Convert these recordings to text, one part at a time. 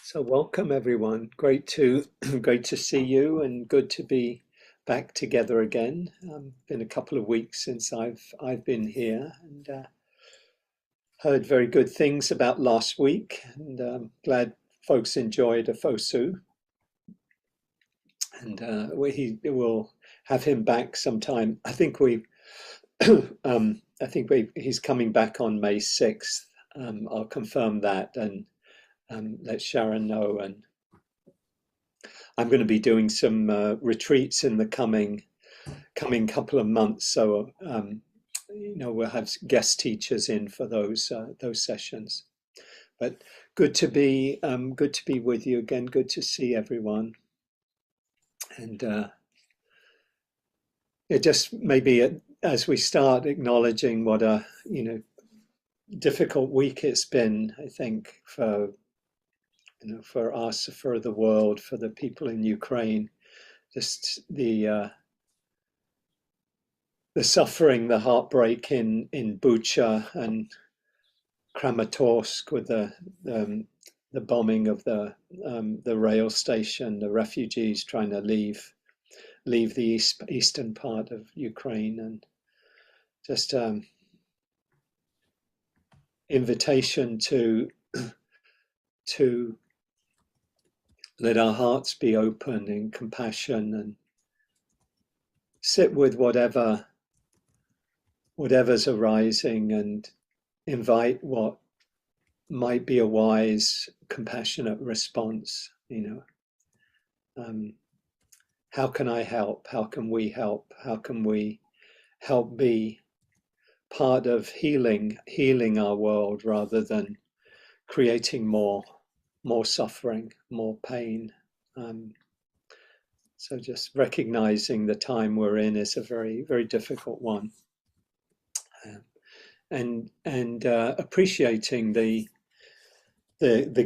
So welcome everyone. Great to great to see you and good to be back together again. Been a couple of weeks since I've been here and heard very good things about last week and glad folks enjoyed a Fosu and we'll have him back sometime. He's coming back on May 6th. I'll confirm that and let Sharon know. And I'm going to be doing some retreats in the coming couple of months. So we'll have guest teachers in for those sessions. But good to be with you again. Good to see everyone. And it just maybe as we start acknowledging what a difficult week it's been, I think for us, for the world, for the people in Ukraine, just the suffering, the heartbreak in Bucha and Kramatorsk with the bombing of the rail station, the refugees trying to leave the eastern part of Ukraine, and just invitation to let our hearts be open in compassion and sit with whatever's arising and invite what might be a wise, compassionate response. How can I help? How can we help? How can we help be part of healing our world rather than creating more suffering, more pain? So just recognizing the time we're in is a very, very difficult one, and appreciating the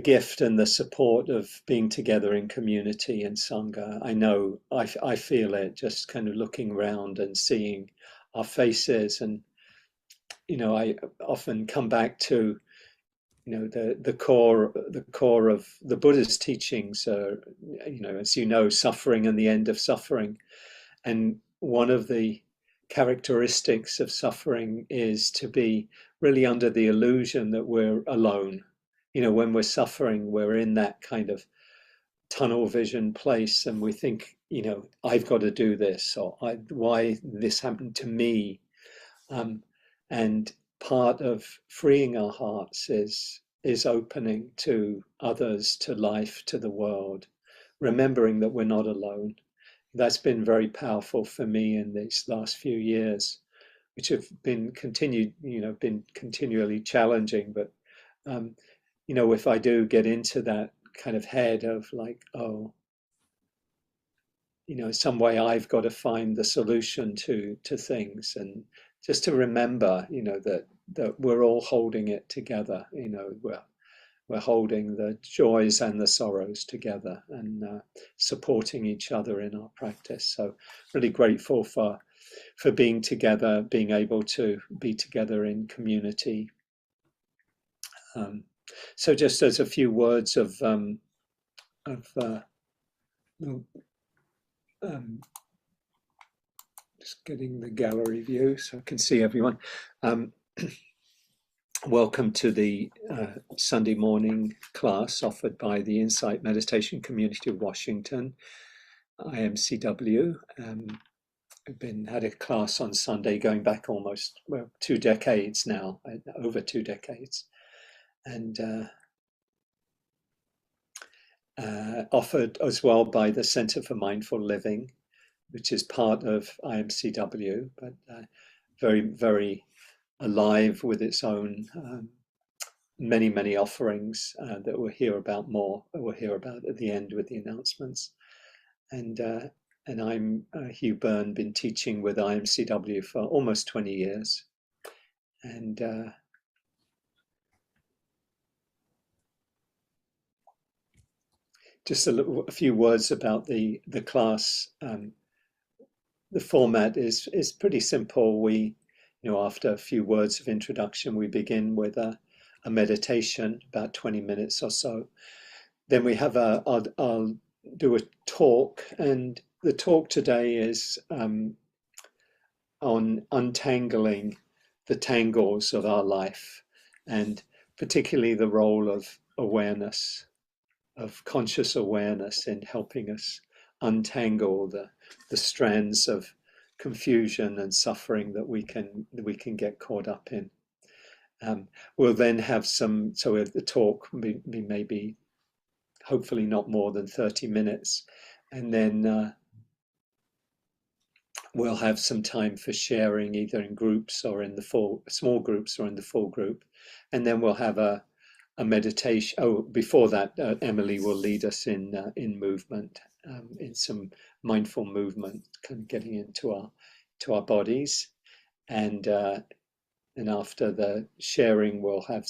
gift and the support of being together in community and sangha. I know I feel it just kind of looking around and seeing our faces, and I often come back to the core of the Buddha's teachings are, as suffering and the end of suffering. And one of the characteristics of suffering is to be really under the illusion that we're alone. When we're suffering, we're in that kind of tunnel vision place, and we think, I've got to do this, or why this happened to me. And part of freeing our hearts is opening to others, to life, to the world, remembering that we're not alone. That's been very powerful for me in these last few years, which have been continually challenging. But if I do get into that kind of head of like, some way I've got to find the solution to things, and just to remember, that we're all holding it together. We're holding the joys and the sorrows together, and supporting each other in our practice. So really grateful for being together, being able to be together in community. So just as a few words of just getting the gallery view so I can see everyone. Welcome to the Sunday morning class offered by the Insight Meditation Community of Washington, IMCW. I've had a class on Sunday going back almost 2 decades now, over 2 decades, and offered as well by the Center for Mindful Living, which is part of IMCW, but very, very alive with its own many offerings that we'll hear about at the end with the announcements. And I'm Hugh Byrne, been teaching with IMCW for almost 20 years. And just a few words about the class. The format is pretty simple. We, after a few words of introduction, we begin with a meditation, about 20 minutes or so. then we have I'll do a talk, and the talk today is on untangling the tangles of our life, and particularly the role of awareness, of conscious awareness in helping us untangle the strands of confusion and suffering that we can get caught up in. We'll then have some, so the talk be maybe hopefully not more than 30 minutes, and then we'll have some time for sharing either in groups or in the small groups or in the full group, and then we'll have a meditation. Oh, before that, Emily will lead us in movement, in some mindful movement, kind of getting into our bodies, and after the sharing, we'll have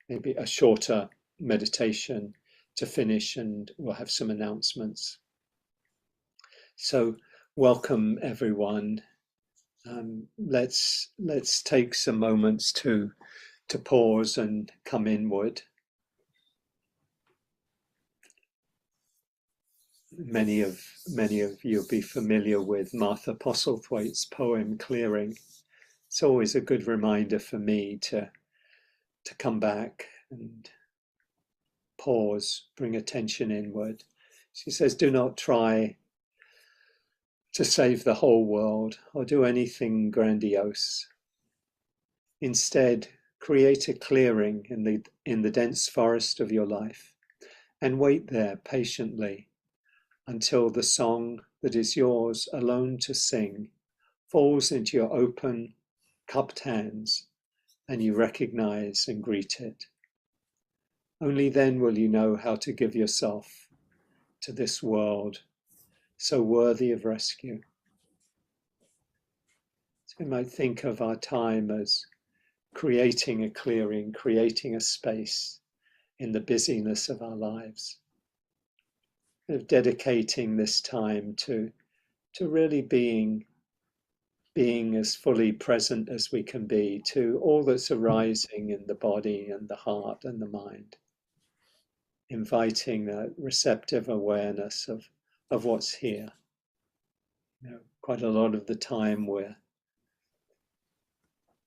maybe a shorter meditation to finish, and we'll have some announcements. So, welcome everyone. Let's take some moments to pause and come inward. Many of you will be familiar with Martha Postlethwaite's poem "Clearing." It's always a good reminder for me to come back and pause, bring attention inward. She says, "Do not try to save the whole world or do anything grandiose. Instead, create a clearing in the dense forest of your life and wait there patiently until the song that is yours alone to sing falls into your open, cupped hands and you recognize and greet it. Only then will you know how to give yourself to this world so worthy of rescue." So we might think of our time as creating a clearing, creating a space in the busyness of our lives, of dedicating this time to really being as fully present as we can be to all that's arising in the body and the heart and the mind, inviting a receptive awareness of what's here. Quite a lot of the time we're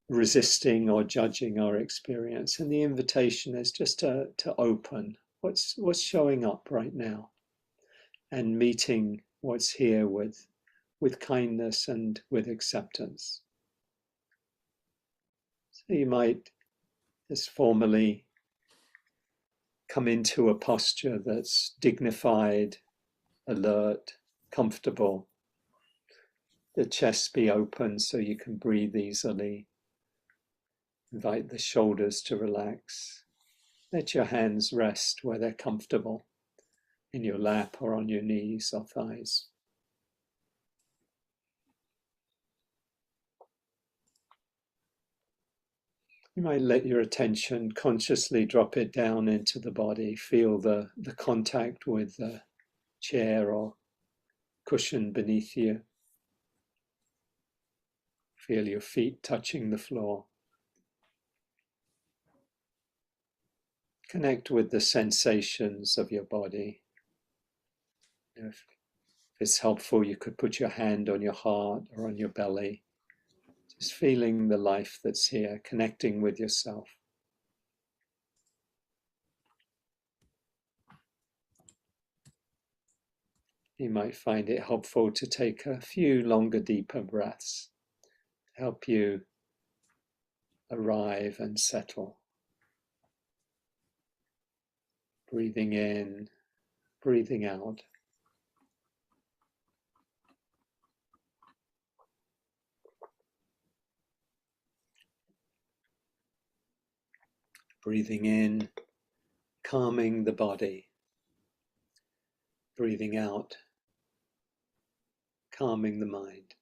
resisting or judging our experience, and the invitation is just to open what's showing up right now and meeting what's here with kindness and with acceptance. So you might just formally come into a posture that's dignified, alert, comfortable. The chest be open so you can breathe easily. Invite the shoulders to relax. Let your hands rest where they're comfortable, in your lap or on your knees or thighs. You might let your attention consciously drop it down into the body. Feel the contact with the chair or cushion beneath you. Feel your feet touching the floor. Connect with the sensations of your body. If it's helpful, you could put your hand on your heart or on your belly. Just feeling the life that's here, connecting with yourself. You might find it helpful to take a few longer, deeper breaths to help you arrive and settle. Breathing in, breathing out. Breathing in, calming the body. Breathing out, calming the mind.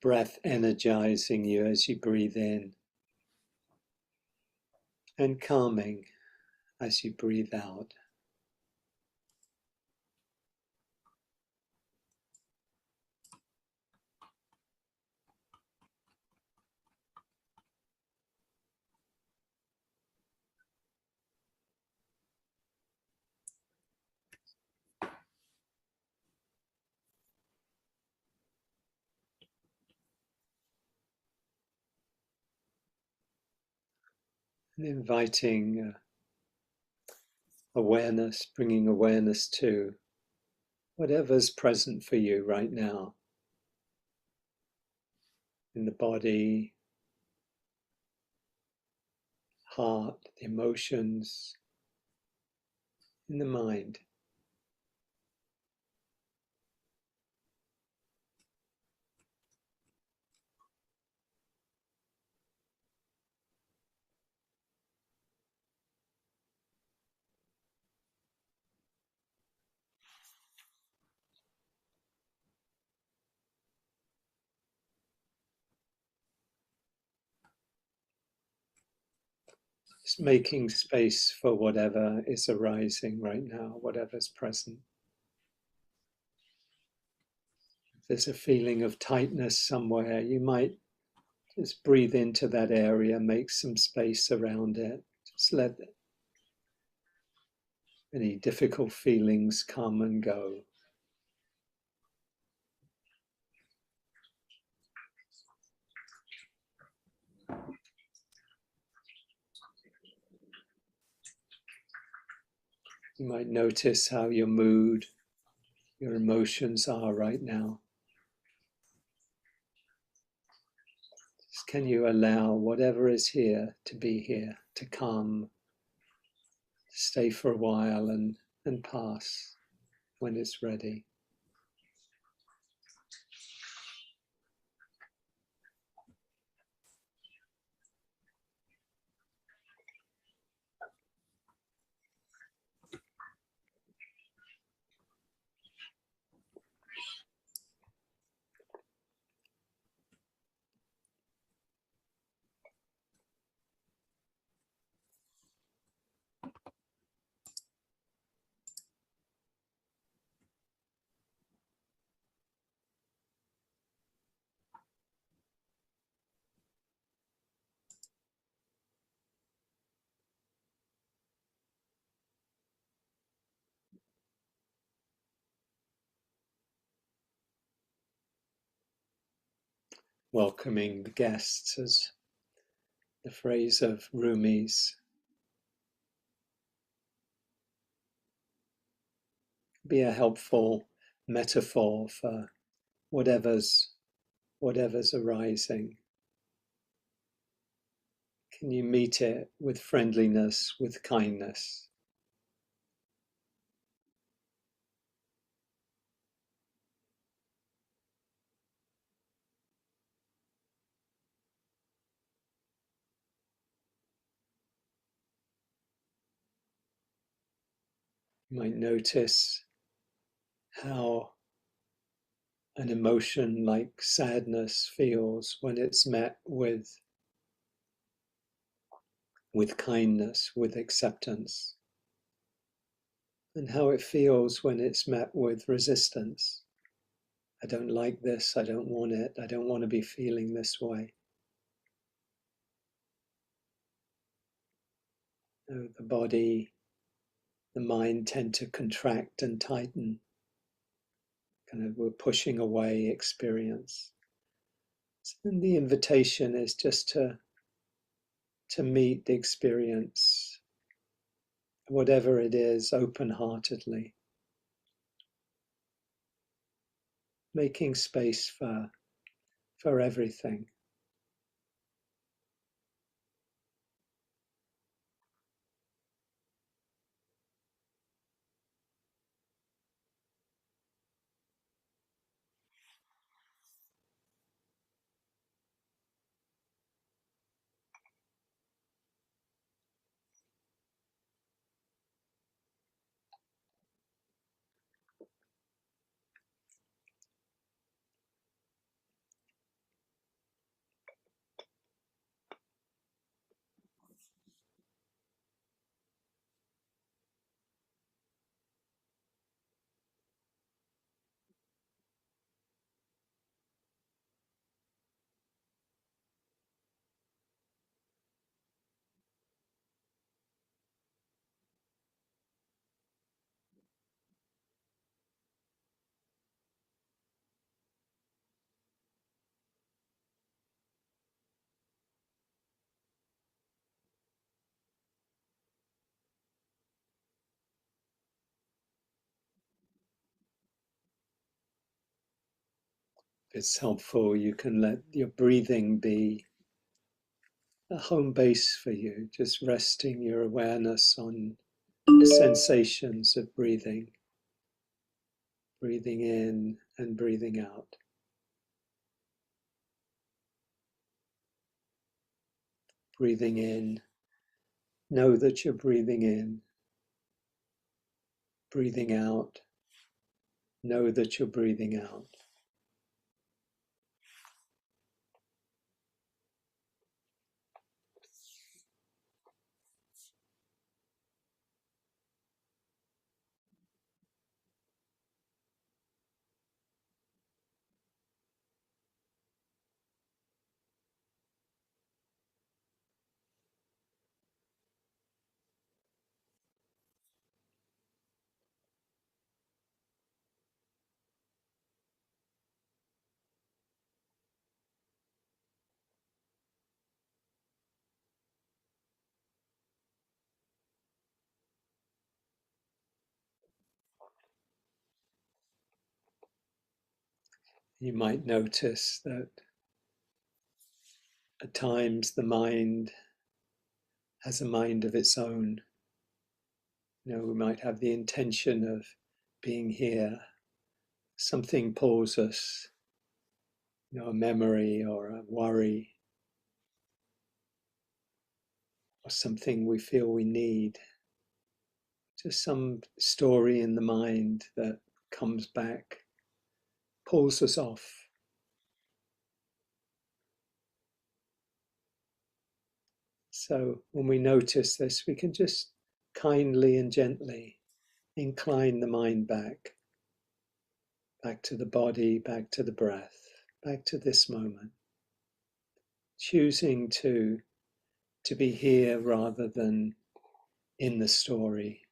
breath energizing you as you breathe in and calming as you breathe out. And inviting awareness, bringing awareness to whatever's present for you right now in the body, heart, the emotions, in the mind. Just making space for whatever is arising right now, whatever's present. If there's a feeling of tightness somewhere, you might just breathe into that area, make some space around it. Just let any difficult feelings come and go. You might notice how your mood, your emotions are right now. Just can you allow whatever is here, to come, stay for a while and pass when it's ready. Welcoming the guests, as the phrase of Rumi's, be a helpful metaphor for whatever's arising. Can you meet it with friendliness, with kindness? You might notice how an emotion like sadness feels when it's met with kindness, with acceptance, and how it feels when it's met with resistance. I don't like this, I don't want it, I don't want to be feeling this way. The body, the mind tend to contract and tighten. Kind of we're pushing away experience. And the invitation is just to meet the experience, whatever it is, open-heartedly, making space for everything. it's helpful, you can let your breathing be a home base for you, just resting your awareness on the sensations of breathing, breathing in and breathing out. Breathing in, know that you're breathing in. Breathing out, know that you're breathing out. You might notice that at times the mind has a mind of its own. We might have the intention of being here. Something pulls us, a memory or a worry or something we feel we need. Just some story in the mind that comes back, pulls us off. So when we notice this, we can just kindly and gently incline the mind back to the body, back to the breath, back to this moment, choosing to be here rather than in the story.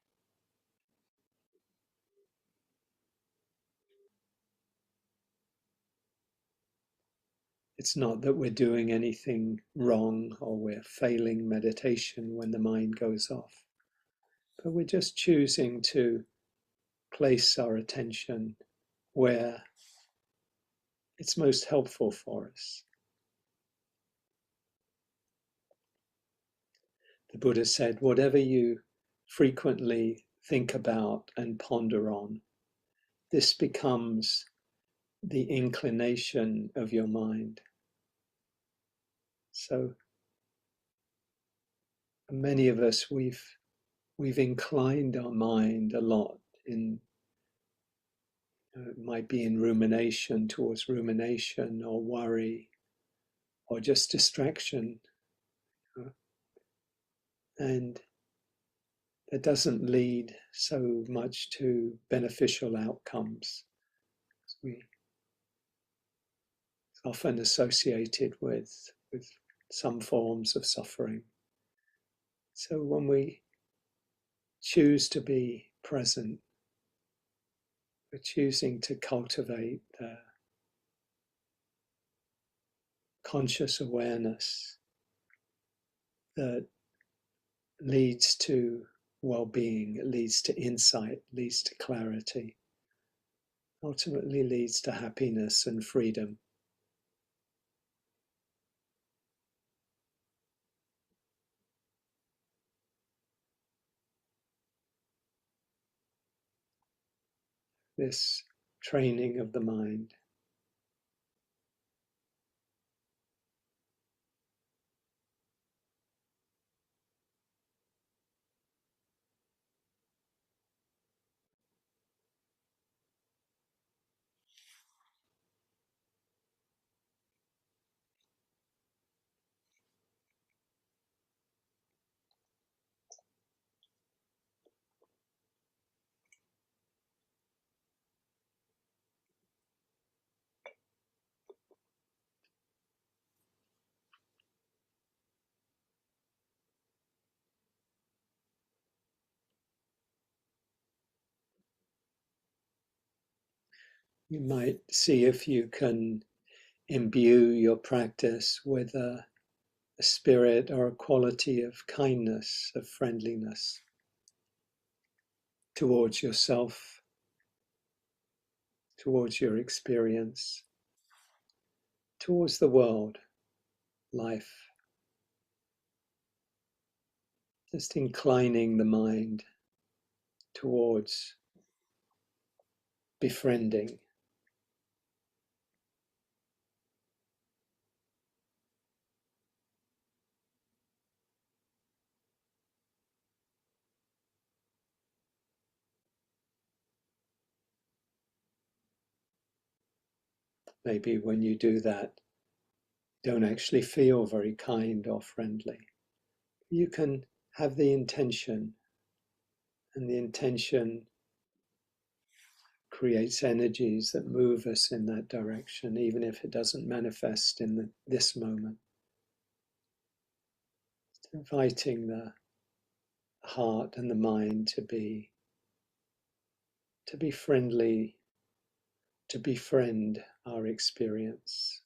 It's not that we're doing anything wrong or we're failing meditation when the mind goes off, but we're just choosing to place our attention where it's most helpful for us. The Buddha said, whatever you frequently think about and ponder on, this becomes the inclination of your mind. So many of us, we've inclined our mind a lot in, it might be in rumination, towards rumination or worry or just distraction. And that doesn't lead so much to beneficial outcomes. It's often associated with some forms of suffering. So when we choose to be present, we're choosing to cultivate conscious awareness that leads to well-being, it leads to insight, leads to clarity, ultimately leads to happiness and freedom. This training of the mind. You might see if you can imbue your practice with a spirit or a quality of kindness, of friendliness towards yourself, towards your experience. towards the world, life, just inclining the mind towards befriending. Maybe when you do that, you don't actually feel very kind or friendly. You can have the intention, and the intention creates energies that move us in that direction, even if it doesn't manifest in this moment. It's inviting the heart and the mind to be friendly, to befriend our experience.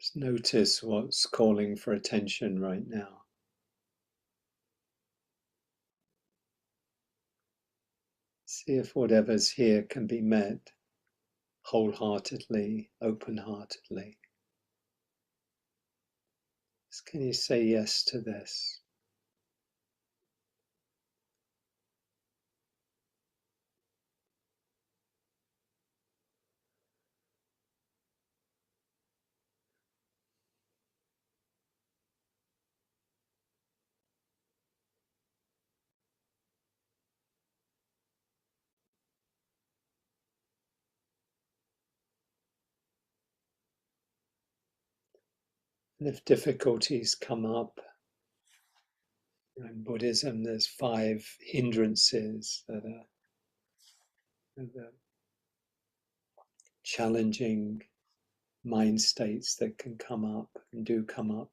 Just notice what's calling for attention right now. See if whatever's here can be met wholeheartedly, open-heartedly. Just can you say yes to this? And if difficulties come up, in Buddhism there's 5 hindrances that are the challenging mind states that can come up and do come up.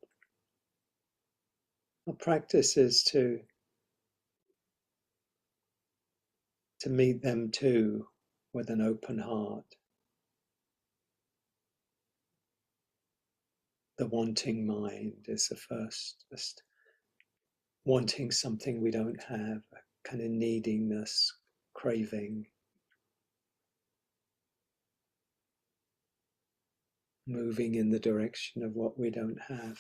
Our practice is to meet them too with an open heart. The wanting mind is the first, just wanting something we don't have, a kind of neediness, craving, moving in the direction of what we don't have.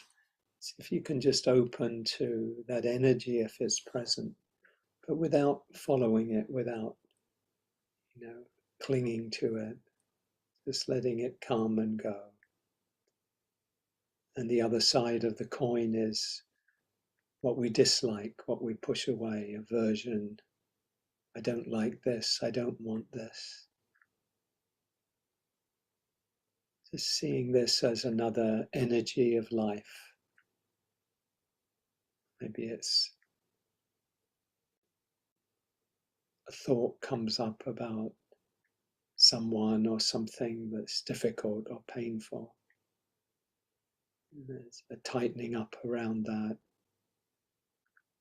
So if you can just open to that energy if it's present, but without following it, without, clinging to it, just letting it come and go. And the other side of the coin is what we dislike, what we push away, aversion. I don't like this, I don't want this. Just seeing this as another energy of life. Maybe it's a thought comes up about someone or something that's difficult or painful. And there's a tightening up around that,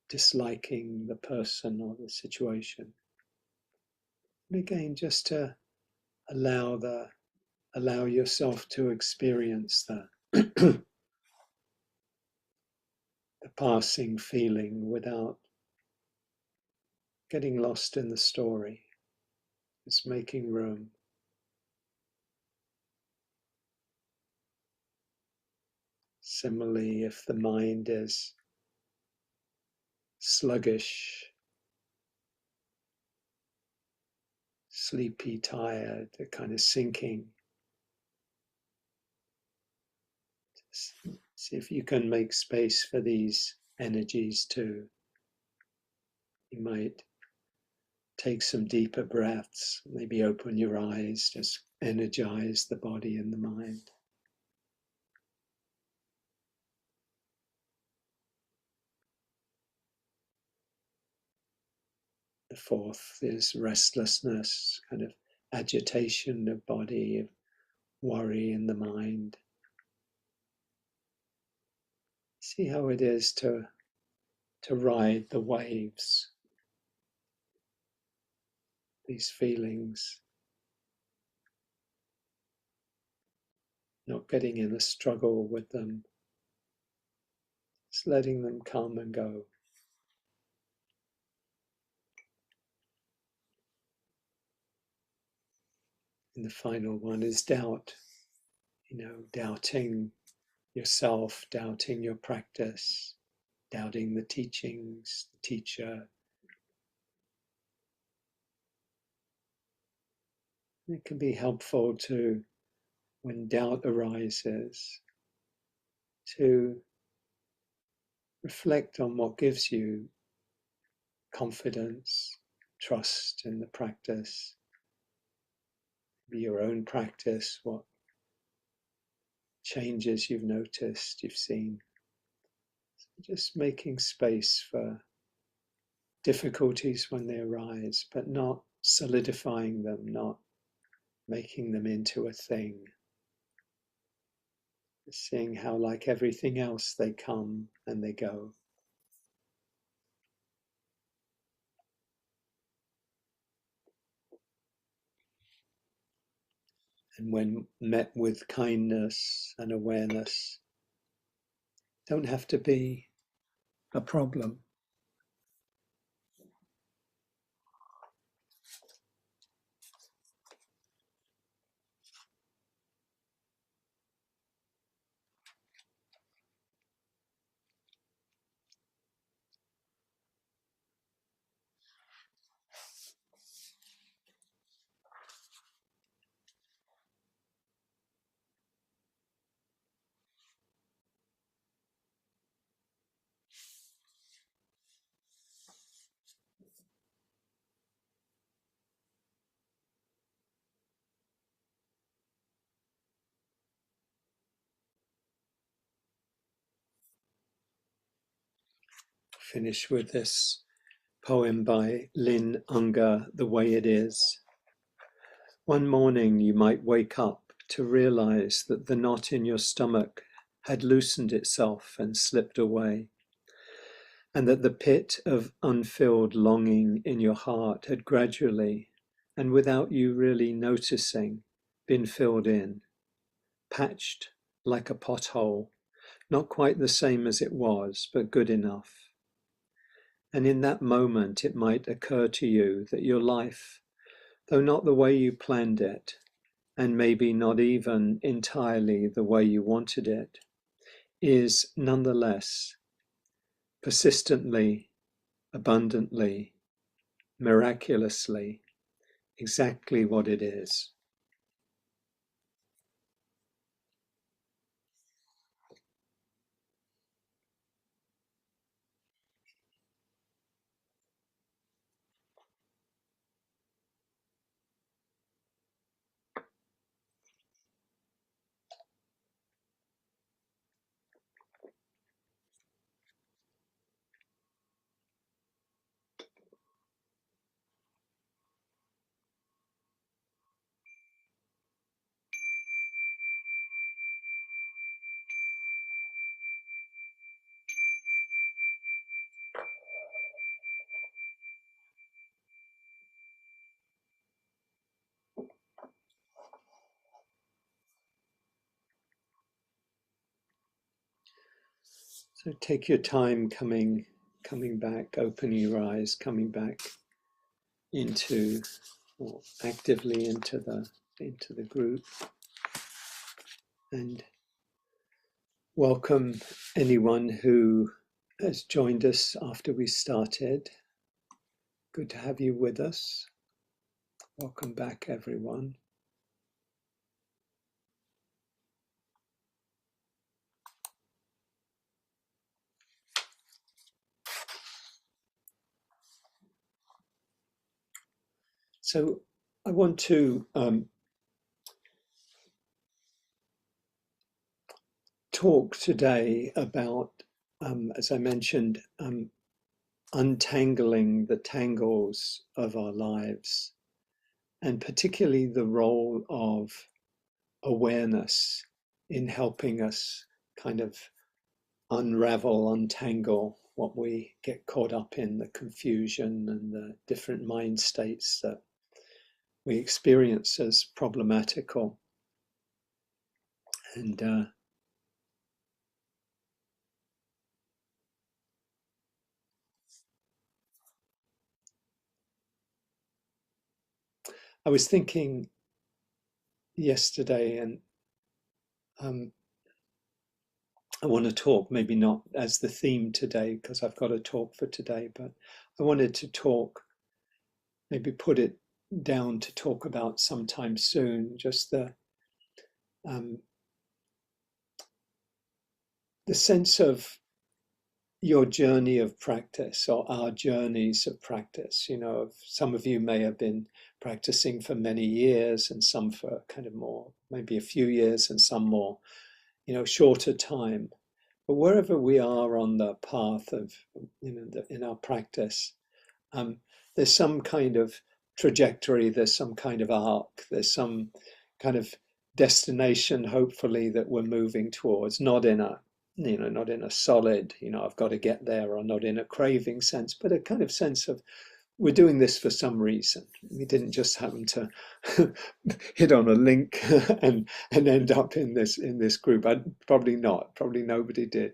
disliking the person or the situation. And again, just to allow yourself to experience that, the passing feeling without getting lost in the story. Just making room. Similarly, if the mind is sluggish, sleepy, tired, a kind of sinking, see if you can make space for these energies too. You might take some deeper breaths, maybe open your eyes, just energize the body and the mind. The fourth is restlessness, kind of agitation of body, of worry in the mind. See how it is to ride the waves, these feelings, not getting in a struggle with them, just letting them come and go. And the final one is doubt, doubting yourself, doubting your practice, doubting the teachings, the teacher. It can be helpful to, when doubt arises, to reflect on what gives you confidence, trust in the practice, be your own practice, what changes you've noticed, you've seen. So just making space for difficulties when they arise, but not solidifying them, not making them into a thing. Seeing how, like everything else, they come and they go. And when met with kindness and awareness, don't have to be a problem. Finish with this poem by Lin Unger, The Way It Is. One morning you might wake up to realize that the knot in your stomach had loosened itself and slipped away, and that the pit of unfilled longing in your heart had gradually, and without you really noticing, been filled in, patched like a pothole, not quite the same as it was, but good enough. And in that moment it might occur to you that your life, though not the way you planned it, and maybe not even entirely the way you wanted it, is nonetheless persistently, abundantly, miraculously, exactly what it is. So take your time coming back, opening your eyes, coming back into, or actively into the group, and welcome anyone who has joined us after we started. Good to have you with us. Welcome back, everyone. So I want to talk today about, as I mentioned, untangling the tangles of our lives, and particularly the role of awareness in helping us kind of unravel, untangle what we get caught up in, the confusion and the different mind states that we experience as problematical. And I was thinking yesterday, and I want to talk, maybe not as the theme today, because I've got a talk for today, but I wanted to talk, maybe put it down to talk about sometime soon, just um, the sense of your journey of practice, or our journeys of practice. You know, some of you may have been practicing for many years, and some for kind of more, maybe a few years, and some more, shorter time. But wherever we are on the path of, in our practice, there's some kind of trajectory, there's some kind of arc, there's some kind of destination, hopefully, that we're moving towards, not in a not in a solid, I've got to get there, or not in a craving sense, but a kind of sense of we're doing this for some reason. We didn't just happen to hit on a link and end up in this group. Probably not. Probably nobody did.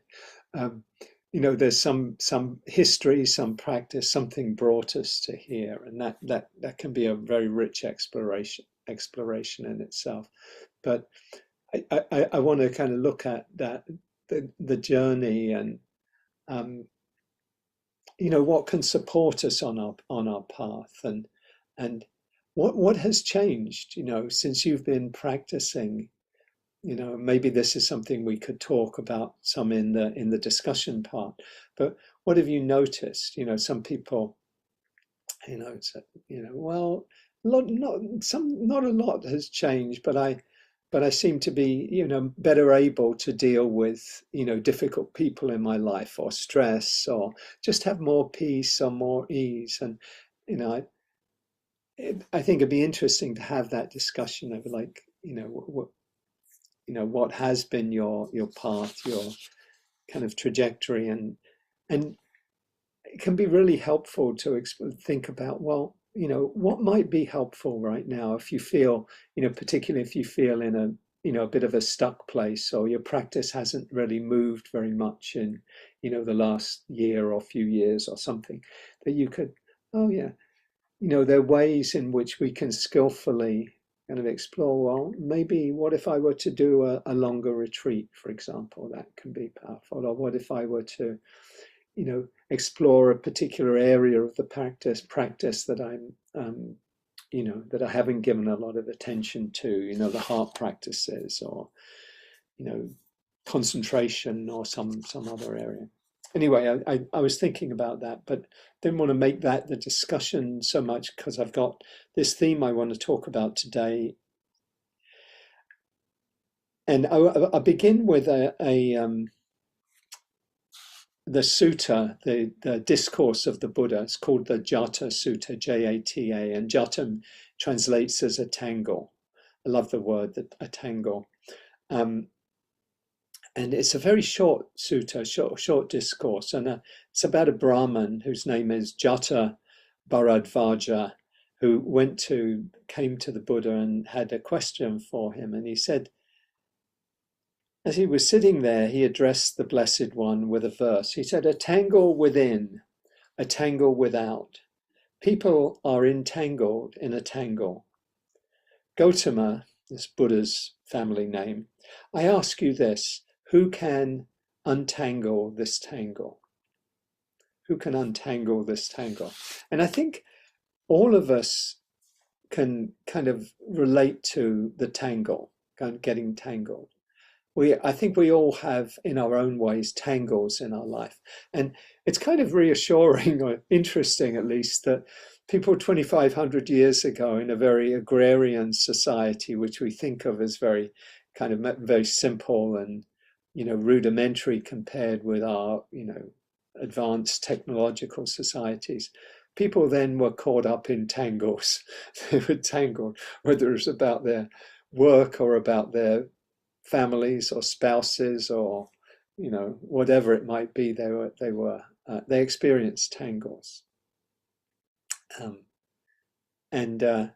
Um, there's some history, some practice, something brought us to here, and that can be a very rich exploration in itself. But I want to kind of look at that the journey, and what can support us on our path, and what has changed, since you've been practicing. Maybe this is something we could talk about some in the discussion part. But what have you noticed? Some people, it's well, not a lot has changed, but I seem to be, better able to deal with, difficult people in my life, or stress, or just have more peace or more ease. And, I think it'd be interesting to have that discussion of, like, what has been your path, your kind of trajectory, and it can be really helpful to think about, well, what might be helpful right now, if you feel, particularly if you feel in a bit of a stuck place, or your practice hasn't really moved very much in, the last year or few years or something, that you could, oh yeah, there are ways in which we can skillfully kind of explore, well, maybe what if I were to do a longer retreat, for example, that can be powerful. Or what if I were to, explore a particular area of the practice that I'm, that I haven't given a lot of attention to, the heart practices, or, concentration, or some other area. Anyway, I was thinking about that, but didn't want to make that the discussion so much, because I've got this theme I want to talk about today. And I begin with the sutta, the discourse of the Buddha. It's called the Jata Sutta, Jata, and Jata translates as a tangle. I love the word, a tangle. And it's a very short sutta, short discourse, and it's about a Brahmin whose name is Jata Bharadvaja, who came to the Buddha and had a question for him, and he said, As he was sitting there, he addressed the Blessed One with a verse. He said, "A tangle within, a tangle without. People are entangled in a tangle. Gautama, this Buddha's family name, I ask you this, who can untangle this tangle? Who can untangle this tangle?" And I think all of us can kind of relate to the tangle, getting tangled. I think we all have, in our own ways, tangles in our life. And it's kind of reassuring, or interesting at least, that people 2,500 years ago in a very agrarian society, which we think of as very kind of very simple and, rudimentary compared with our, advanced technological societies, people then were caught up in tangles. They were tangled, whether it was about their work or about their families or spouses or whatever it might be. They experienced tangles, and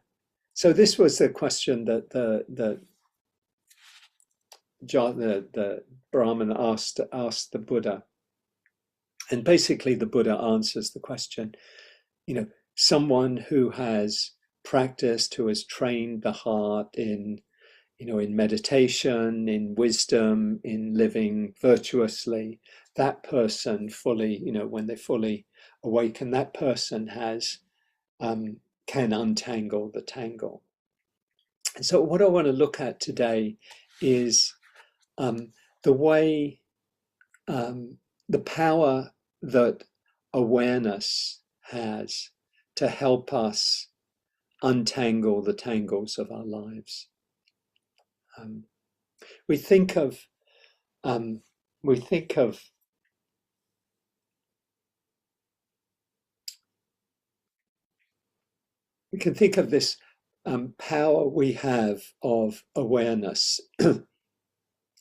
so this was the question that the Brahmin asked the Buddha, and basically the Buddha answers the question. Someone who has practiced, who has trained the heart in meditation, in wisdom, in living virtuously, that person fully, when they fully awaken, that person can untangle the tangle. And so what I want to look at today is the way, the power that awareness has to help us untangle the tangles of our lives. We think of we can think of this power we have of awareness.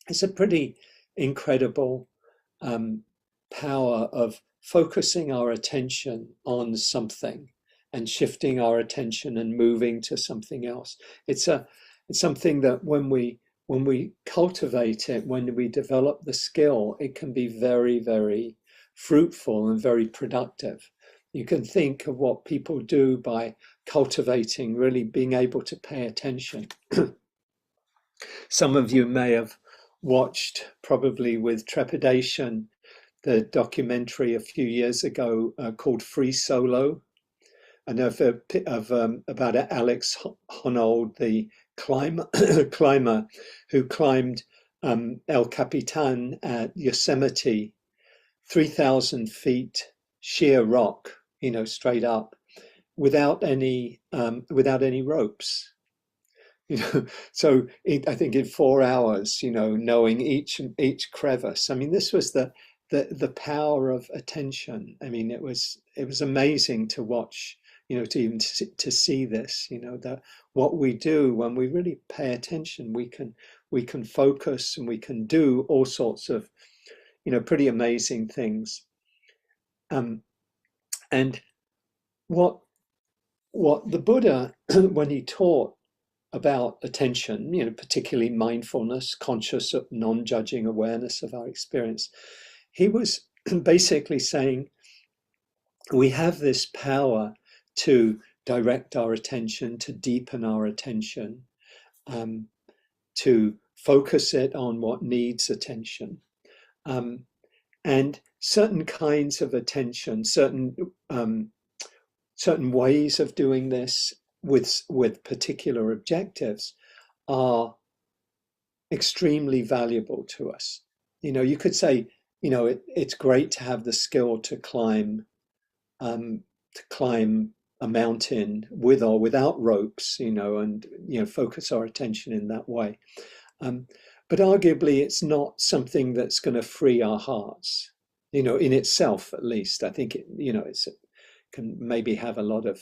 It's a pretty incredible power of focusing our attention on something and shifting our attention and moving to something else. It's something that when we cultivate it, when we develop the skill, it can be very, very fruitful and very productive. You can think of what people do by cultivating, really being able to pay attention. Some of you may have watched, probably with trepidation, the documentary a few years ago called Free Solo. I know about Alex Honnold, the climber who climbed El Capitan at Yosemite, 3,000 feet sheer rock, straight up, without any ropes. So I think in 4 hours, knowing each crevice. I mean, this was the power of attention. I mean, it was amazing to watch, to even to see this, that what we do when we really pay attention, we can focus and we can do all sorts of, pretty amazing things. And what the Buddha, when he taught about attention, particularly mindfulness, conscious, non-judging awareness of our experience, he was basically saying we have this power to direct our attention, to deepen our attention, to focus it on what needs attention. And certain kinds of attention, certain ways of doing this with particular objectives are extremely valuable to us. You could say, it's great to have the skill to climb a mountain with or without ropes, and focus our attention in that way. But arguably, it's not something that's going to free our hearts, in itself, at least. I think it can maybe have a lot of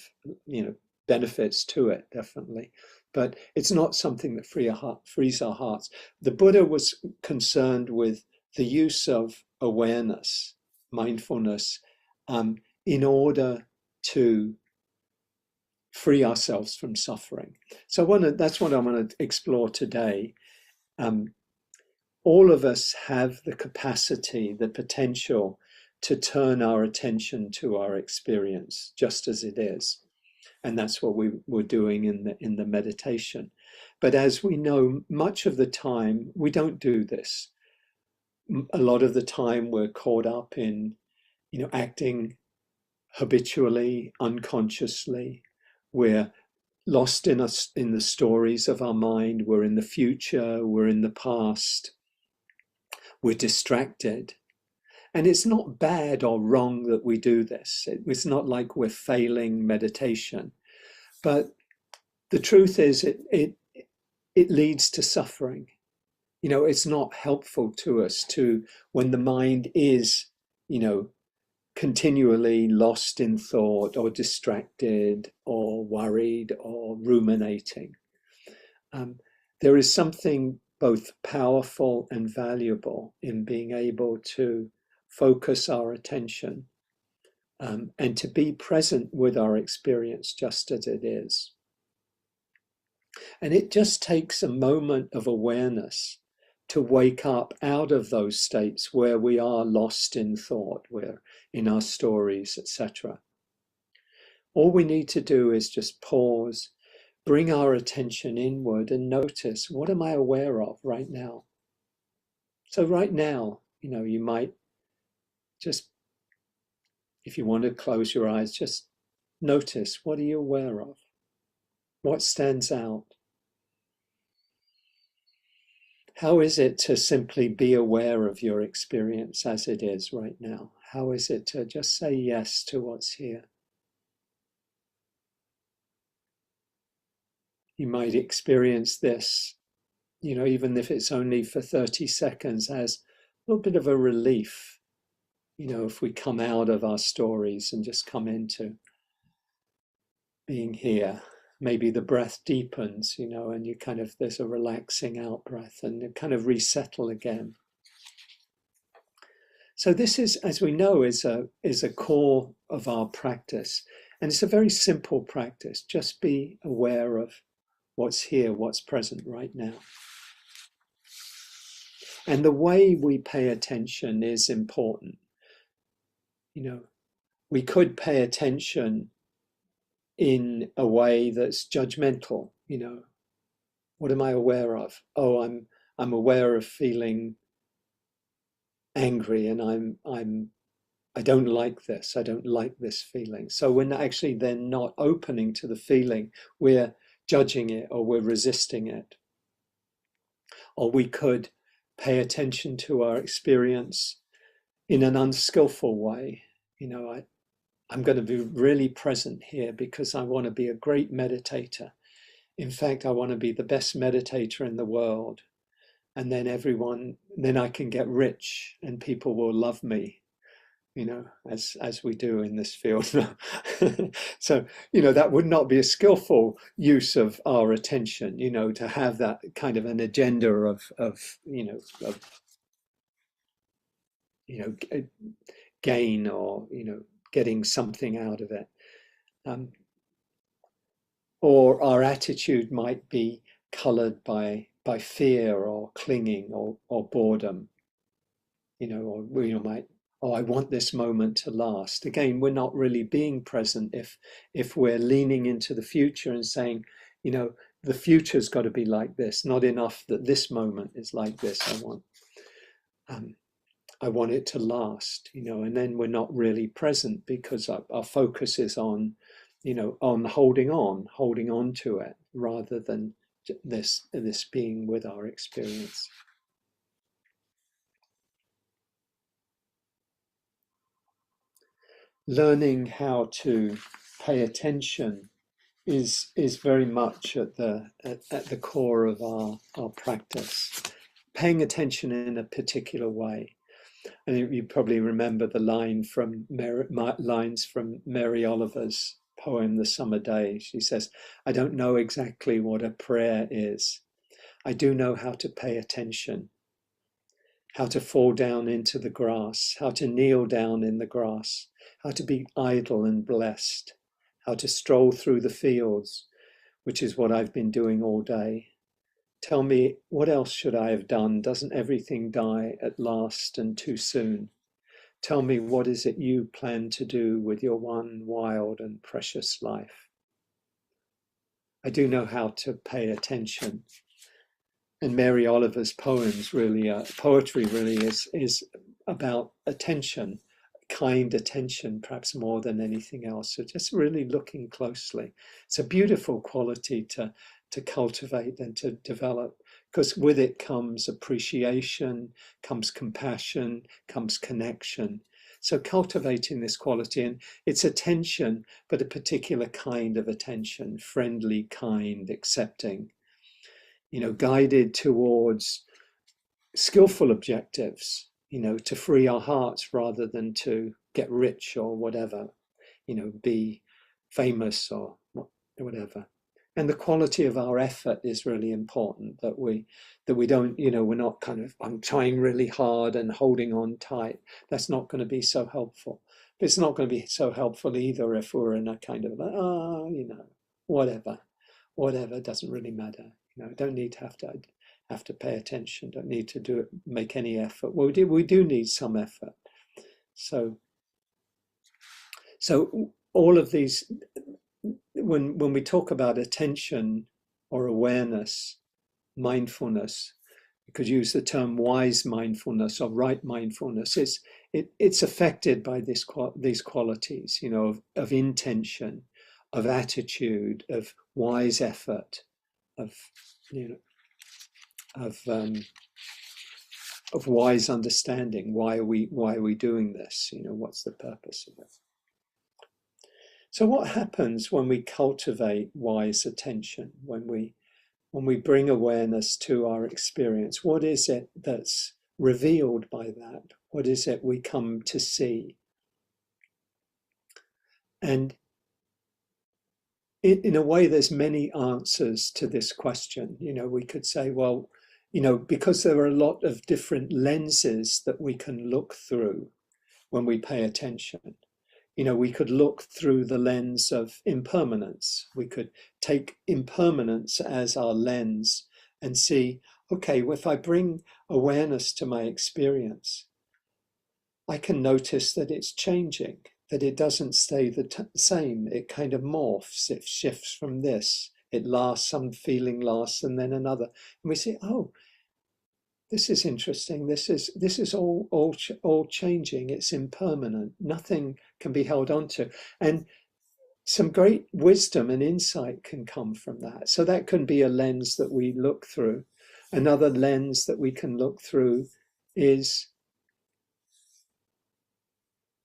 benefits to it, definitely, but it's not something that frees our hearts. The Buddha was concerned with the use of awareness, mindfulness, in order to free ourselves from suffering. So that's what I want to explore today. all of us have the capacity, the potential to turn our attention to our experience just as it is. And that's what we were doing in the meditation. But as we know, much of the time we don't do this. A lot of the time we're caught up in, acting habitually, unconsciously. We're lost in us in the stories of our mind. We're in the future. We're in the past. We're distracted. And it's not bad or wrong that we do this. It's not like we're failing meditation. But the truth is, it leads to suffering. It's not helpful to us when the mind is, continually lost in thought or distracted or worried or ruminating. There is something both powerful and valuable in being able to focus our attention and to be present with our experience just as it is. And it just takes a moment of awareness to wake up out of those states where we are lost in thought, we're in our stories, etc. All we need to do is just pause, bring our attention inward and notice, what am I aware of right now? So right now, you might just, if you want to close your eyes, just notice, what are you aware of? What stands out? How is it to simply be aware of your experience as it is right now? How is it to just say yes to what's here? You might experience this, even if it's only for 30 seconds, as a little bit of a relief, if we come out of our stories and just come into being here. Maybe the breath deepens, and you there's a relaxing out breath and you kind of resettle again. So this is, as we know, is a core of our practice. And it's a very simple practice. Just be aware of what's here, what's present right now. And the way we pay attention is important. We could pay attention in a way that's judgmental. What am I aware of? Oh, I'm aware of feeling angry, and I don't like this. I don't like this feeling. So we're actually then not opening to the feeling. We're judging it, or we're resisting it. Or we could pay attention to our experience in an unskillful way. I'm going to be really present here because I want to be a great meditator. In fact, I want to be the best meditator in the world. And then then I can get rich and people will love me, as we do in this field. So, that would not be a skillful use of our attention, to have that kind of an agenda of gain or, getting something out of it. Or our attitude might be colored by fear or clinging or boredom, or we might, oh, I want this moment to last. Again, we're not really being present if we're leaning into the future and saying, the future's got to be like this, not enough that this moment is like this. I want it to last, and then we're not really present because our focus is on, on holding on to it rather than this being with our experience. Learning how to pay attention is very much at the core of our practice. Paying attention in a particular way. And you probably remember the lines from Mary Oliver's poem, The Summer Day. She says, I don't know exactly what a prayer is. I do know how to pay attention, how to fall down into the grass, how to kneel down in the grass, how to be idle and blessed, how to stroll through the fields, which is what I've been doing all day, Tell me, what else should I have done? Doesn't everything die at last and too soon? Tell me, what is it you plan to do with your one wild and precious life? I do know how to pay attention. And Mary Oliver's poems really, poetry really is about attention, kind attention, perhaps more than anything else. So just really looking closely. It's a beautiful quality to cultivate and to develop, because with it comes appreciation, comes compassion, comes connection. So cultivating this quality, and it's attention, but a particular kind of attention, friendly, kind, accepting, guided towards skillful objectives, to free our hearts rather than to get rich or whatever, be famous or whatever. And the quality of our effort is really important, that we don't, we're not kind of, I'm trying really hard and holding on tight. That's not going to be so helpful. But it's not going to be so helpful either if we're in a kind of, whatever, doesn't really matter. Don't need to have to pay attention. Don't need to make any effort. Well, we do need some effort. So all of these, when we talk about attention or awareness, mindfulness, we could use the term wise mindfulness or right mindfulness. It's affected by these qualities, of intention, of attitude, of wise effort, of wise understanding. Why are we doing this? What's the purpose of it? So what happens when we cultivate wise attention, when we bring awareness to our experience? What is it that's revealed by that? What is it we come to see? And in a way, there's many answers to this question. We could say, well, because there are a lot of different lenses that we can look through when we pay attention. We could look through the lens of impermanence. We could take impermanence as our lens and see, okay, if I bring awareness to my experience, I can notice that it's changing, that it doesn't stay the same. It kind of morphs, it shifts from this. It lasts, some feeling lasts, and then another. And we say, oh, this is interesting. This is all changing. It's impermanent. Nothing can be held onto. And some great wisdom and insight can come from that. So that can be a lens that we look through. Another lens that we can look through is,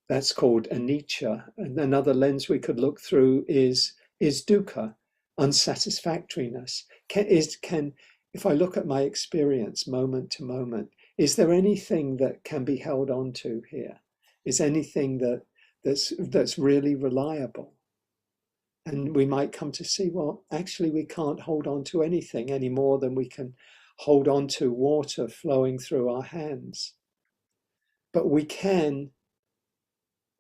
that's called anicca. And another lens we could look through is dukkha, unsatisfactoriness. If I look at my experience moment to moment, is there anything that can be held on to here? Is anything that's really reliable? And we might come to see, well, actually we can't hold on to anything any more than we can hold on to water flowing through our hands. But we can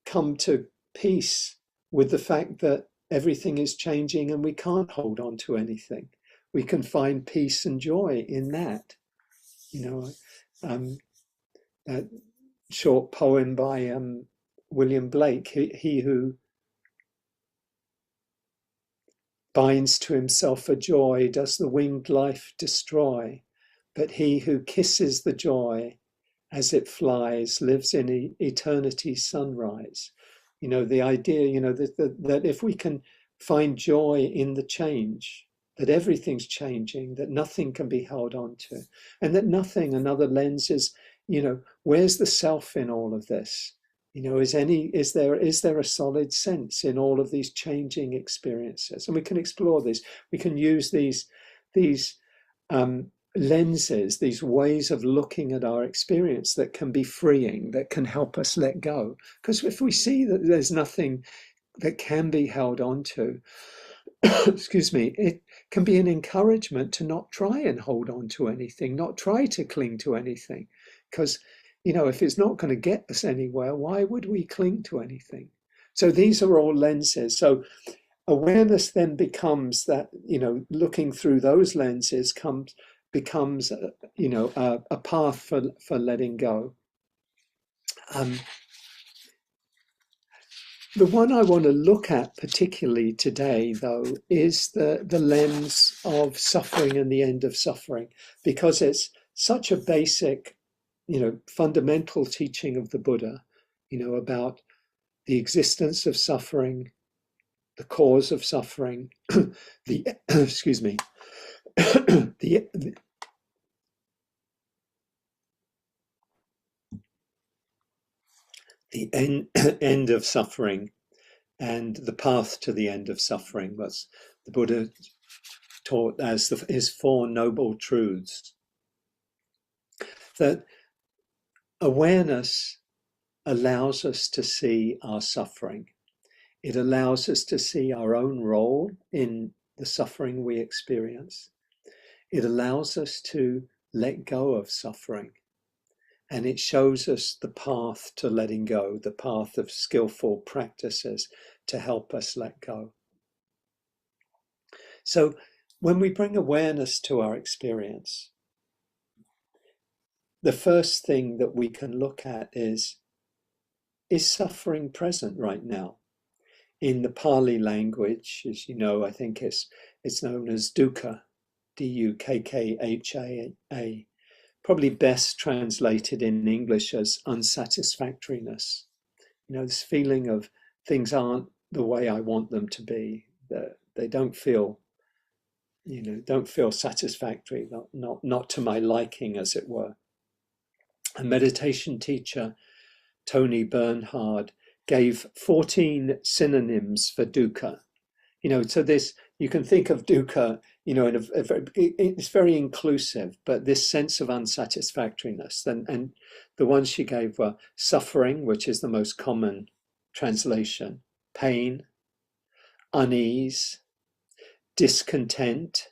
come to peace with the fact that everything is changing and we can't hold on to anything. We can find peace and joy in that. That short poem by William Blake, he who binds to himself a joy does the winged life destroy, but he who kisses the joy as it flies lives in eternity's sunrise. The idea, that if we can find joy in the change, that everything's changing, that nothing can be held on to, and that nothing, another lens is, where's the self in all of this? Is there a solid sense in all of these changing experiences? And we can explore this. We can use these lenses, these ways of looking at our experience that can be freeing, that can help us let go. Because if we see that there's nothing that can be held on to, excuse me, it can be an encouragement to not try and hold on to anything, not try to cling to anything. Because, if it's not going to get us anywhere, why would we cling to anything? So these are all lenses. So awareness then becomes that, looking through those lenses becomes, a path for letting go. Um, the one I want to look at particularly today, though, is the lens of suffering and the end of suffering, because it's such a basic, fundamental teaching of the Buddha, about the existence of suffering, the cause of suffering, the excuse me, the end, end of suffering, and the path to the end of suffering. Was the Buddha taught as his Four Noble Truths. That awareness allows us to see our suffering. It allows us to see our own role in the suffering we experience. It allows us to let go of suffering. And it shows us the path to letting go, the path of skillful practices to help us let go. So when we bring awareness to our experience, the first thing that we can look at is suffering present right now? In the Pali language, as you know, I think it's known as dukkha, D-U-K-K-H-A, probably best translated in English as unsatisfactoriness. This feeling of things aren't the way I want them to be. That they don't feel, satisfactory, not to my liking, as it were. A meditation teacher, Tony Bernhard, gave 14 synonyms for dukkha. So this, you can think of dukkha, it's very inclusive, but this sense of unsatisfactoriness. And the ones she gave were suffering, which is the most common translation, pain, unease, discontent,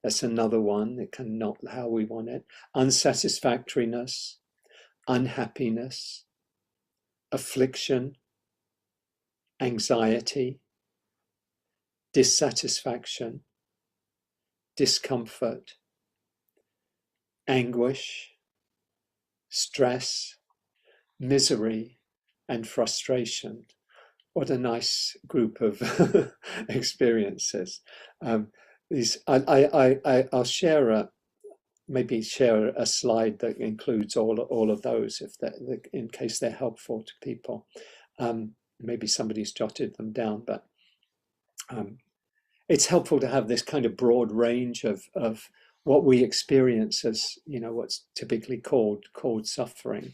that's another one, it can not how we want it, unsatisfactoriness, unhappiness, affliction, anxiety, dissatisfaction, discomfort, anguish, stress, misery, and frustration. What a nice group of experiences. I'll share maybe share a slide that includes all of those, in case they're helpful to people. Maybe somebody's jotted them down, but it's helpful to have this kind of broad range of what we experience as, what's typically called suffering.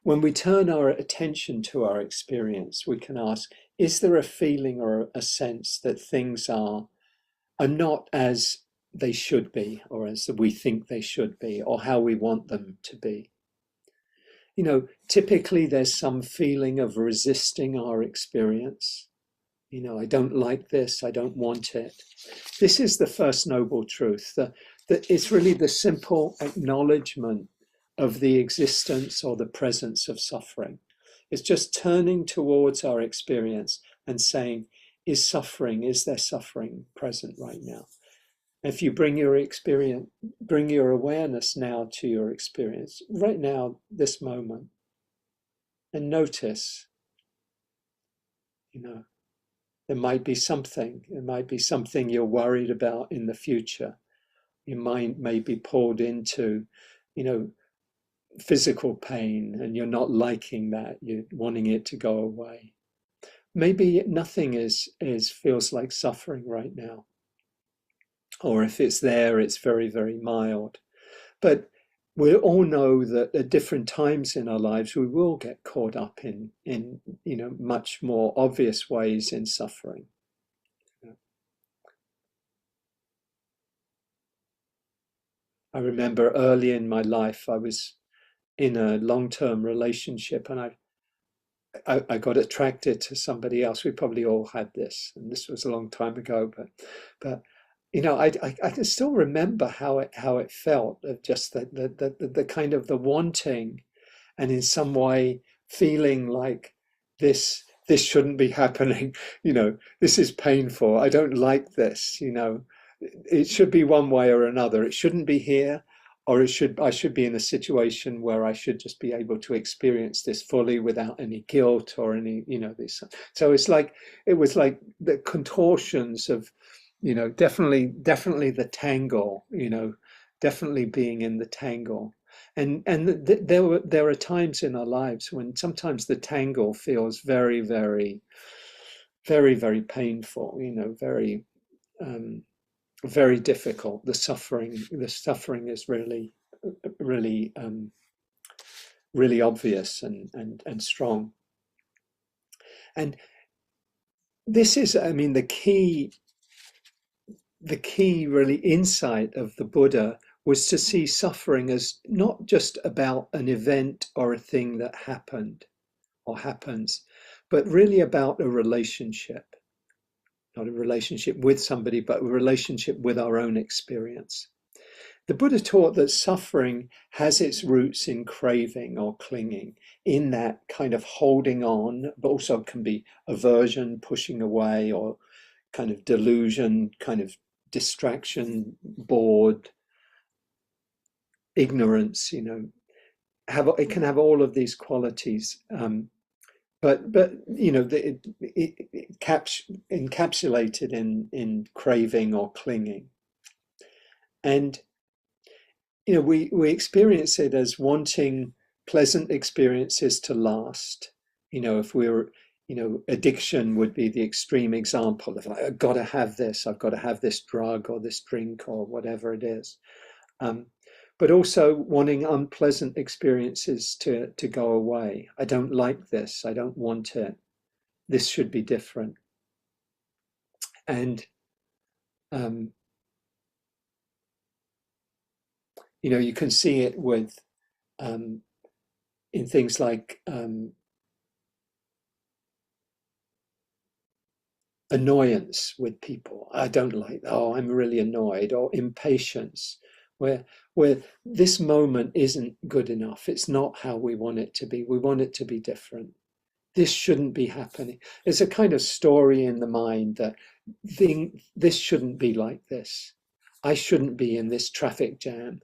When we turn our attention to our experience, we can ask, is there a feeling or a sense that things are not as they should be, or as we think they should be, or how we want them to be? Typically there's some feeling of resisting our experience. I don't like this, I don't want it. This is the first noble truth, that it's really the simple acknowledgement of the existence or the presence of suffering. It's just turning towards our experience and saying, is there suffering present right now? If you bring your awareness now to your experience, right now, this moment, and notice, there might be something you're worried about in the future. Your mind may be pulled into, physical pain, and you're not liking that, you're wanting it to go away. Maybe nothing feels like suffering right now. Or if it's there, it's very, very mild. But we all know that at different times in our lives, we will get caught up in much more obvious ways in suffering. I remember early in my life, I was in a long-term relationship, and I got attracted to somebody else. We probably all had this, and this was a long time ago, but I can still remember how it felt, of just the kind of the wanting, and in some way feeling like this shouldn't be happening. This is painful. I don't like this. it should be one way or another. It shouldn't be here, or I should be in a situation where I should just be able to experience this fully without any guilt or any, this. So it's like it was like the contortions of, definitely the tangle, definitely being in the tangle. And there are times in our lives when sometimes the tangle feels very, very, very, very painful, very um, very difficult. The suffering is really, really, really obvious and strong. And this is, I mean, the key really insight of the Buddha was to see suffering as not just about an event or a thing that happened or happens, but really about a relationship, not a relationship with somebody, but a relationship with our own experience. The Buddha taught that suffering has its roots in craving or clinging, in that kind of holding on, but also can be aversion, pushing away, or kind of delusion, kind of distraction, bored, ignorance. It can have all of these qualities. But encapsulated in craving or clinging. And we experience it as wanting pleasant experiences to last. If we're, addiction would be the extreme example of like, I've got to have this, I've got to have this drug or this drink or whatever it is. But also wanting unpleasant experiences to go away. I don't like this, I don't want it. This should be different. And you can see it with in things like annoyance with people. I don't like, oh, I'm really annoyed, or impatience, where this moment isn't good enough. It's not how we want it to be. We want it to be different. This shouldn't be happening. There's a kind of story in the mind that this shouldn't be like this. I shouldn't be in this traffic jam.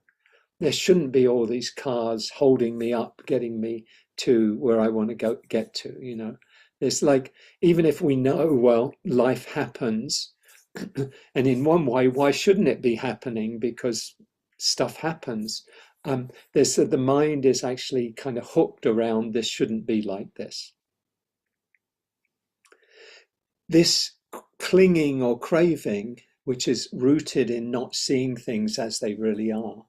There shouldn't be all these cars holding me up, getting me to where I want to get to. It's like, even if we know, well, life happens, and in one way, why shouldn't it be happening? Because stuff happens. The mind is actually kind of hooked around, this shouldn't be like this. This clinging or craving, which is rooted in not seeing things as they really are,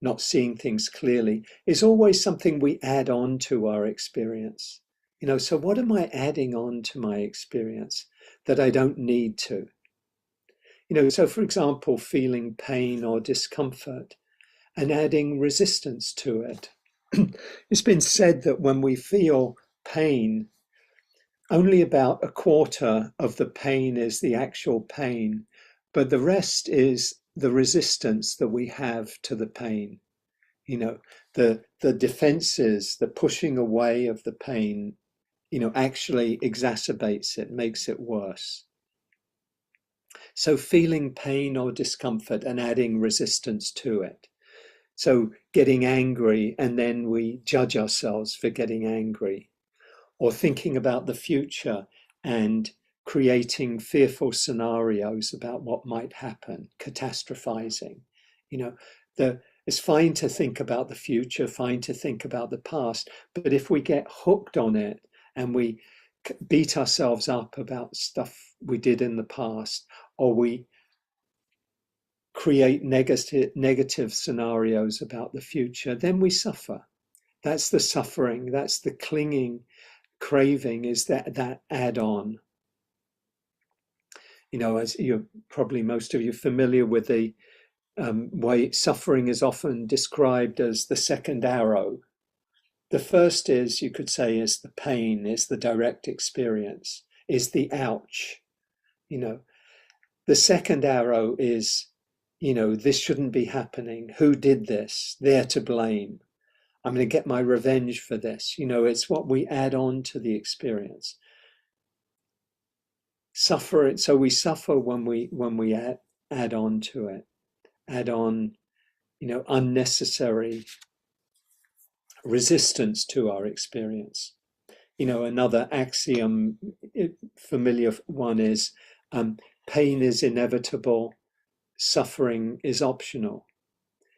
not seeing things clearly, is always something we add on to our experience. So what am I adding on to my experience that I don't need to? So for example, feeling pain or discomfort and adding resistance to it. It's been said that when we feel pain, only about a quarter of the pain is the actual pain, but the rest is the resistance that we have to the pain. The defenses, the pushing away of the pain, actually exacerbates it, makes it worse. So feeling pain or discomfort and adding resistance to it. So getting angry and then we judge ourselves for getting angry, or thinking about the future and creating fearful scenarios about what might happen, catastrophizing. It's fine to think about the future, fine to think about the past, but if we get hooked on it and we beat ourselves up about stuff we did in the past, or we create negative scenarios about the future, then we suffer. That's the suffering, that's the clinging, craving, is that add-on. As you're probably most of you familiar with the way suffering is often described as the second arrow. The first is, you could say, is the pain, is the direct experience, is the ouch. The second arrow is, this shouldn't be happening. Who did this? They're to blame. I'm going to get my revenge for this. It's what we add on to the experience. So we suffer when we add, add on to it, add on, unnecessary resistance to our experience. Another axiom, familiar one is, pain is inevitable, suffering is optional.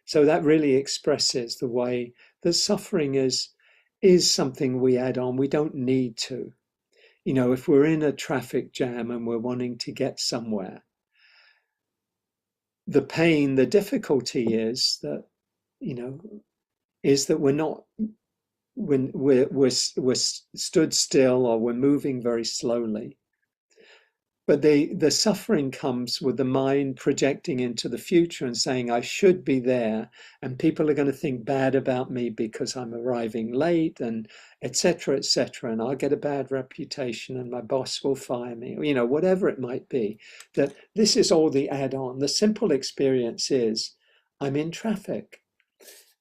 So that really expresses the way that suffering is something we add on. We don't need to. If we're in a traffic jam and we're wanting to get somewhere, the pain, the difficulty is that, we're not, when we're stood still or we're moving very slowly. But the suffering comes with the mind projecting into the future and saying, I should be there, and people are going to think bad about me because I'm arriving late, and etc., etc., and I'll get a bad reputation and my boss will fire me, whatever it might be. That this is all the add-on. The simple experience is, I'm in traffic,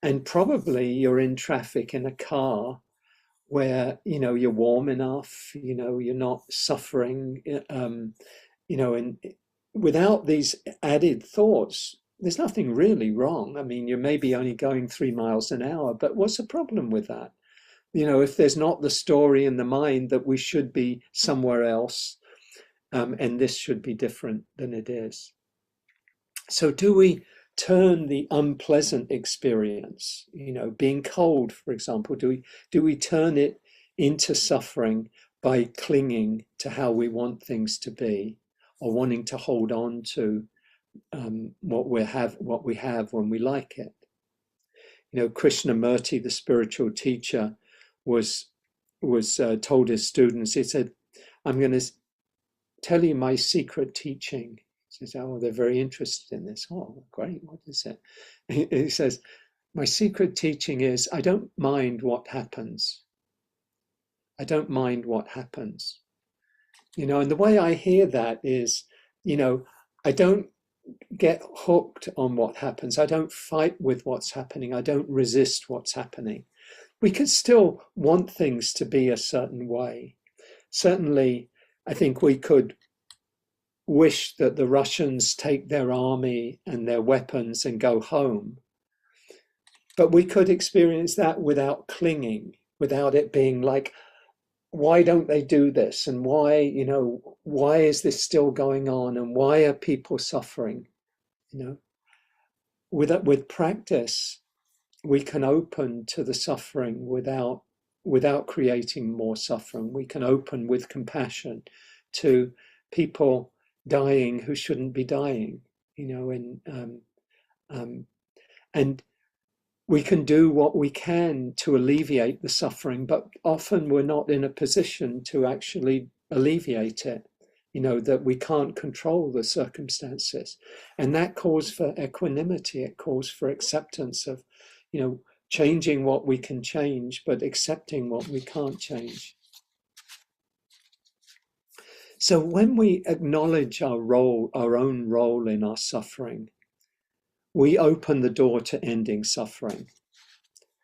and probably you're in traffic in a car where you're warm enough, you're not suffering, and without these added thoughts, there's nothing really wrong. I mean, you're maybe only going 3 miles an hour, but what's the problem with that? If there's not the story in the mind that we should be somewhere else, and this should be different than it is. So do we turn the unpleasant experience, being cold, for example, do we turn it into suffering by clinging to how we want things to be, or wanting to hold on to what we have when we like it? Krishnamurti, the spiritual teacher, was told his students, he said, I'm going to tell you my secret teaching. He says, oh, they're very interested in this. Oh, great, what is it? He says, my secret teaching is, I don't mind what happens. I don't mind what happens. And the way I hear that is, I don't get hooked on what happens. I don't fight with what's happening. I don't resist what's happening. We could still want things to be a certain way. Certainly, I think we could wish that the Russians take their army and their weapons and go home. But we could experience that without clinging, without it being like, why don't they do this? And why is this still going on? And why are people suffering? With practice, we can open to the suffering without creating more suffering. We can open with compassion to people dying who shouldn't be dying, and we can do what we can to alleviate the suffering, but often we're not in a position to actually alleviate it, that we can't control the circumstances. And that calls for equanimity. It calls for acceptance of, changing what we can change, but accepting what we can't change. So when we acknowledge our own role in our suffering, we open the door to ending suffering.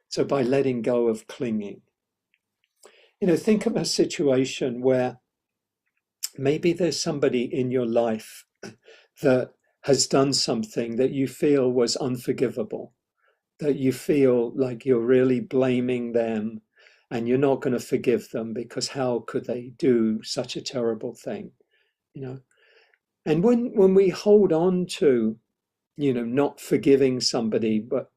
So by letting go of clinging. Think of a situation where maybe there's somebody in your life that has done something that you feel was unforgivable, that you feel like you're really blaming them and you're not going to forgive them because how could they do such a terrible thing, And when we hold on to, not forgiving somebody, but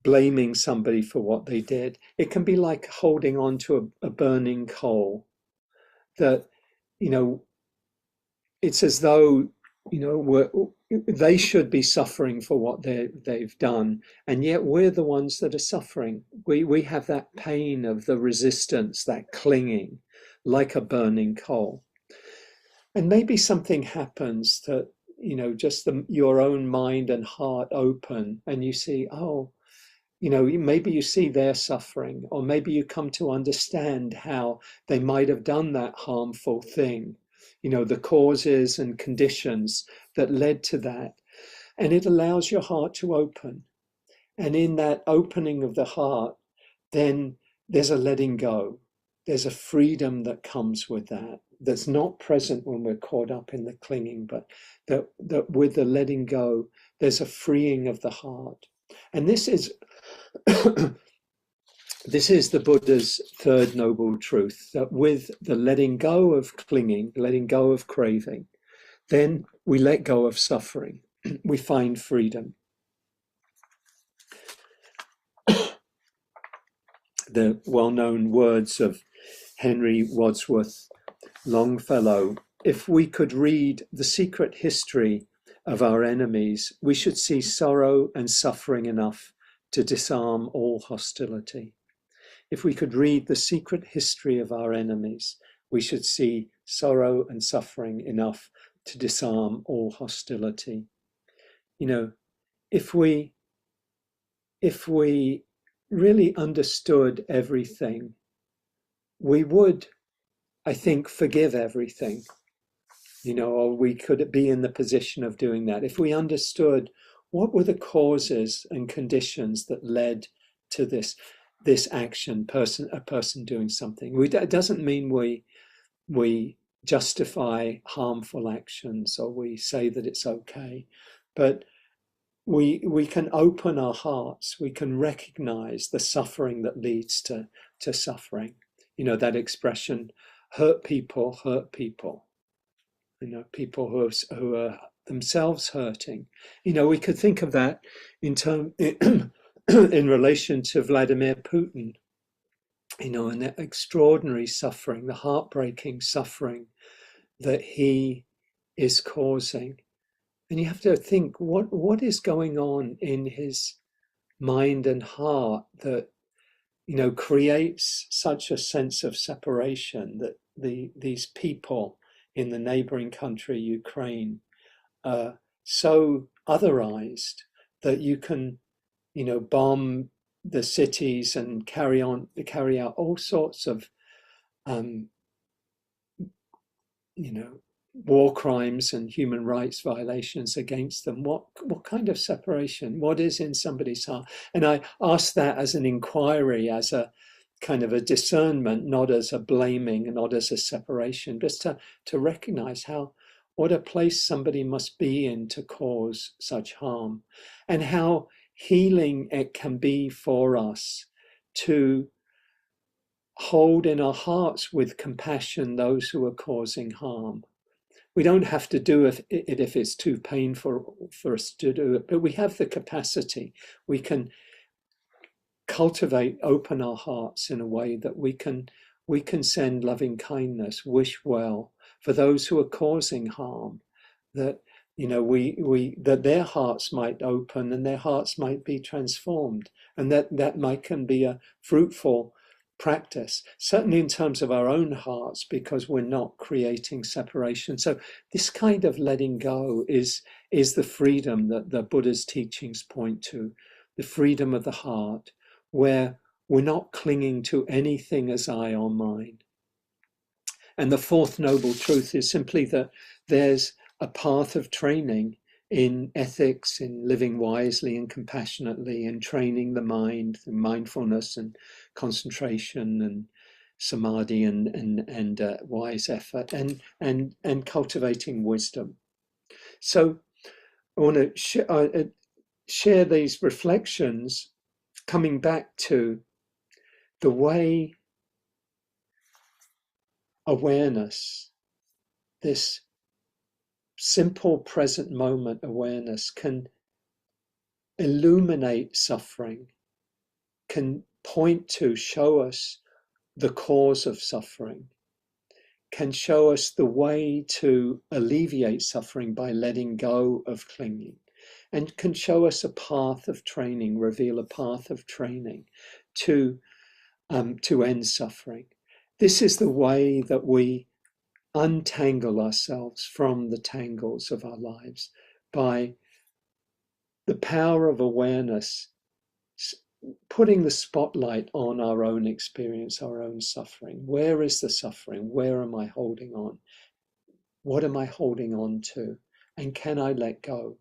blaming somebody for what they did, it can be like holding on to a burning coal that, it's as though, they should be suffering for what they've done, and yet we're the ones that are suffering. We have that pain of the resistance, that clinging, like a burning coal. And maybe something happens that, just your own mind and heart open, and you see, oh, maybe you see their suffering, or maybe you come to understand how they might have done that harmful thing, the causes and conditions that led to that. And it allows your heart to open. And in that opening of the heart, then there's a letting go. There's a freedom that comes with that, that's not present when we're caught up in the clinging, but that with the letting go, there's a freeing of the heart. And this is this is the Buddha's third noble truth, that with the letting go of clinging, letting go of craving, then we let go of suffering. We find freedom. The well-known words of Henry Wadsworth Longfellow: if we could read the secret history of our enemies, we should see sorrow and suffering enough to disarm all hostility. If we could read the secret history of our enemies, we should see sorrow and suffering enough to disarm all hostility. You know, if we really understood everything, we would, I think, forgive everything. You know, or we could be in the position of doing that if we understood what were the causes and conditions that led to this action, a person doing something. It doesn't mean we justify harmful actions or we say that it's okay, but we can open our hearts. We can recognize the suffering that leads to suffering. You know, that expression, hurt people hurt people. You know, people who are themselves hurting. You know, we could think of that in relation to Vladimir Putin. You know, and the extraordinary suffering, the heartbreaking suffering that he is causing. And you have to think, what is going on in his mind and heart that, you know, creates such a sense of separation, that these people in the neighboring country, Ukraine, are so otherized that you can, you know, bomb the cities and carry out all sorts of, you know, war crimes and human rights violations against them. What kind of separation? What is in somebody's heart? And I ask that as an inquiry, as a kind of a discernment, not as a blaming, not as a separation, just to recognize what a place somebody must be in to cause such harm, and how healing it can be for us to hold in our hearts with compassion those who are causing harm. We don't have to do it if it's too painful for us to do it, but we have the capacity. We can cultivate, open our hearts in a way that we can send loving kindness, wish well for those who are causing harm, that, you know, that their hearts might open and their hearts might be transformed, and that can be a fruitful practice, certainly in terms of our own hearts, because we're not creating separation. So this kind of letting go is the freedom that the Buddha's teachings point to, the freedom of the heart, where we're not clinging to anything as I or mine. And the fourth noble truth is simply that there's a path of training in ethics, in living wisely and compassionately, in training the mind, through mindfulness and concentration and samadhi and wise effort, and cultivating wisdom. So I want to share these reflections, coming back to the way awareness, this simple present moment awareness, can illuminate suffering, can point to, show us the cause of suffering, can show us the way to alleviate suffering by letting go of clinging, and can show us a path of training, reveal a path of training to end suffering. This is the way that we untangle ourselves from the tangles of our lives, by the power of awareness, putting the spotlight on our own experience, our own suffering. Where is the suffering? Where am I holding on? What am I holding on to? And can I let go?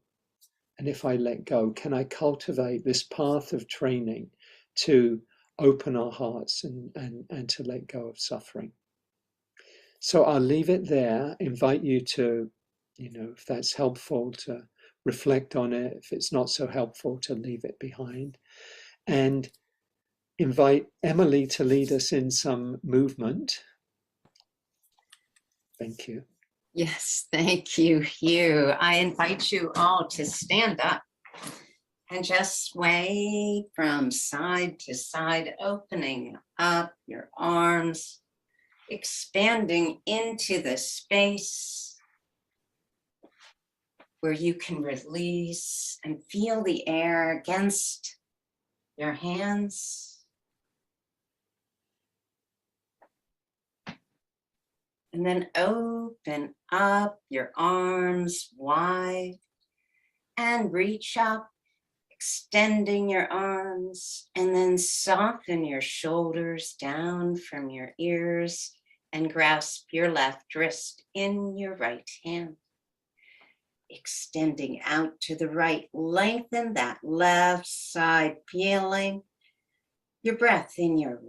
And if I let go, can I cultivate this path of training to open our hearts and to let go of suffering? So I'll leave it there, invite you to, if that's helpful, to reflect on it. If it's not so helpful, to leave it behind. And invite Emily to lead us in some movement. Thank you. Yes, thank you, Hugh. I invite you all to stand up and just sway from side to side, opening up your arms, expanding into the space where you can release and feel the air against your hands. And then open up your arms wide and reach up, extending your arms, and then soften your shoulders down from your ears and grasp your left wrist in your right hand. Extending out to the right, lengthen that left side, feeling your breath in your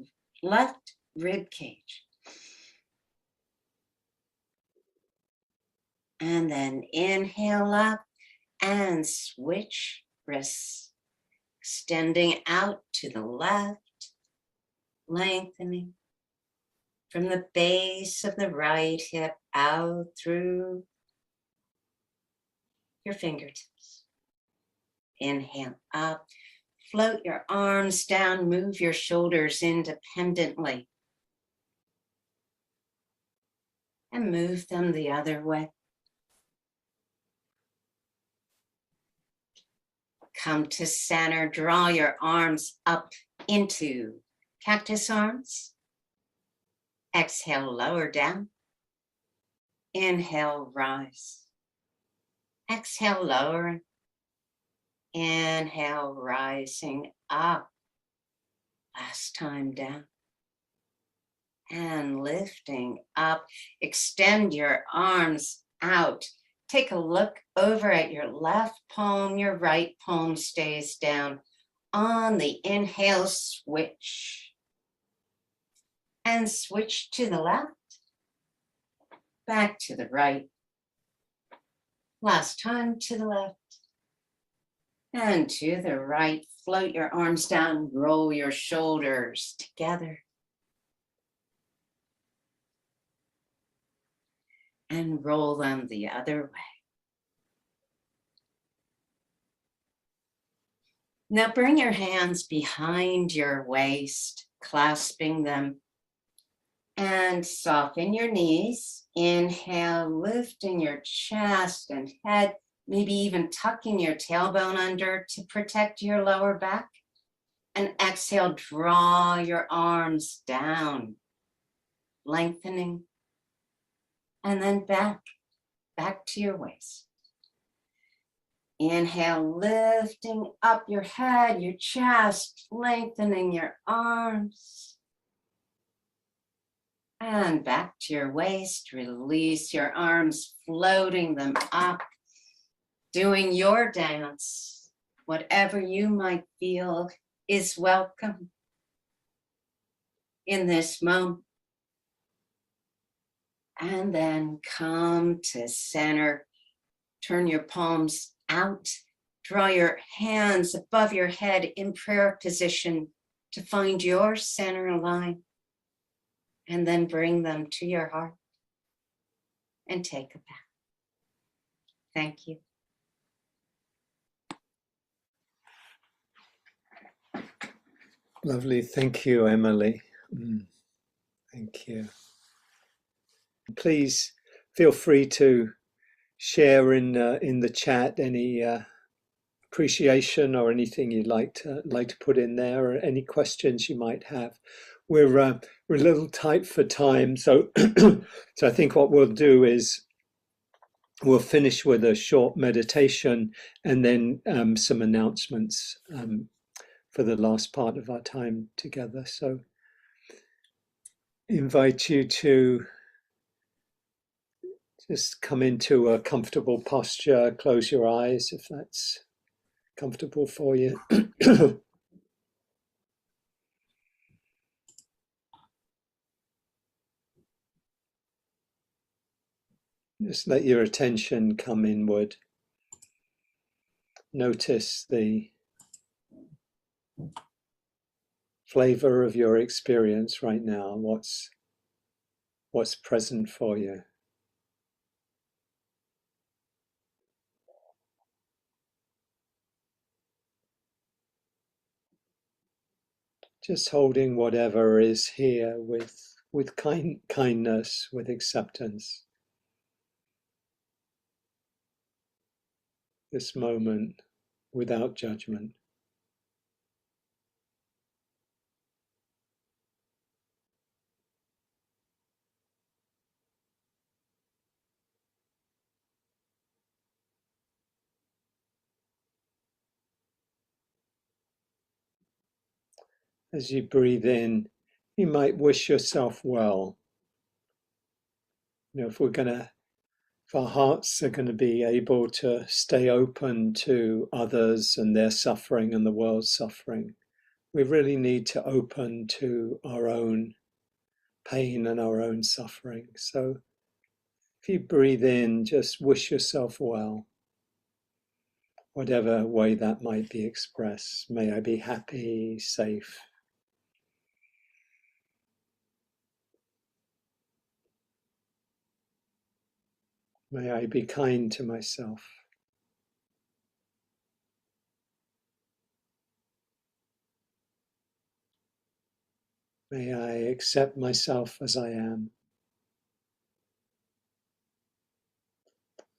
left rib cage. And then inhale up and switch wrists, extending out to the left, lengthening from the base of the right hip out through your fingertips. Inhale up, float your arms down, move your shoulders independently, and move them the other way. Come to center, draw your arms up into cactus arms. Exhale, lower down. Inhale, rise. Exhale, lower. Inhale, rising up. Last time down. And lifting up. Extend your arms out. Take a look over at your left palm. Your right palm stays down. On the inhale, switch. And switch to the left. Back to the right. Last time to the left. And to the right. Float your arms down. Roll your shoulders together. And roll them the other way. Now bring your hands behind your waist, clasping them, and soften your knees. Inhale, lifting your chest and head, maybe even tucking your tailbone under to protect your lower back. And exhale, draw your arms down, lengthening. And then back to your waist. Inhale, lifting up your head, your chest, lengthening your arms. And back to your waist, release your arms, floating them up, doing your dance. Whatever you might feel is welcome in this moment. And then come to center. Turn your palms out. Draw your hands above your head in prayer position to find your center line. And then bring them to your heart and take a bow. Thank you. Lovely. Thank you, Emily. Thank you. Please feel free to share in the chat any appreciation or anything you'd like to put in there, or any questions you might have. We're a little tight for time, so so I think what we'll do is we'll finish with a short meditation and then some announcements for the last part of our time together. So invite you to just come into a comfortable posture, close your eyes if that's comfortable for you. Just let your attention come inward. Notice the flavor of your experience right now. What's present for you? Just holding whatever is here with kindness, with acceptance. This moment without judgment. As you breathe in, you might wish yourself well. If our hearts are going to be able to stay open to others and their suffering and the world's suffering, we really need to open to our own pain and our own suffering. So if you breathe in, just wish yourself well, whatever way that might be expressed. May I be happy, safe. May I be kind to myself. May I accept myself as I am.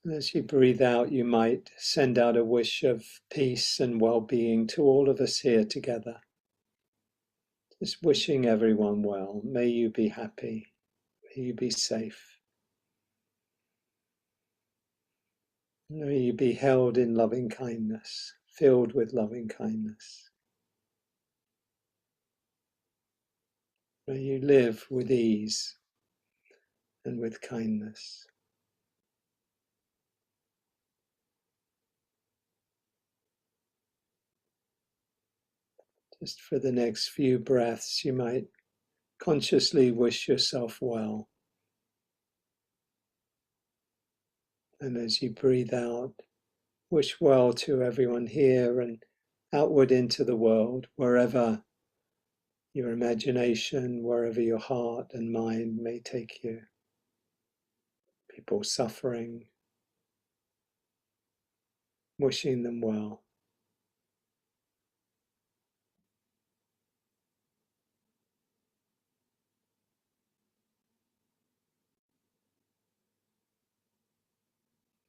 And as you breathe out, you might send out a wish of peace and well-being to all of us here together. Just wishing everyone well. May you be happy. May you be safe. May you be held in loving kindness, filled with loving kindness. May you live with ease and with kindness. Just for the next few breaths, you might consciously wish yourself well. And as you breathe out, wish well to everyone here and outward into the world, wherever your imagination, wherever your heart and mind may take you. People suffering, wishing them well.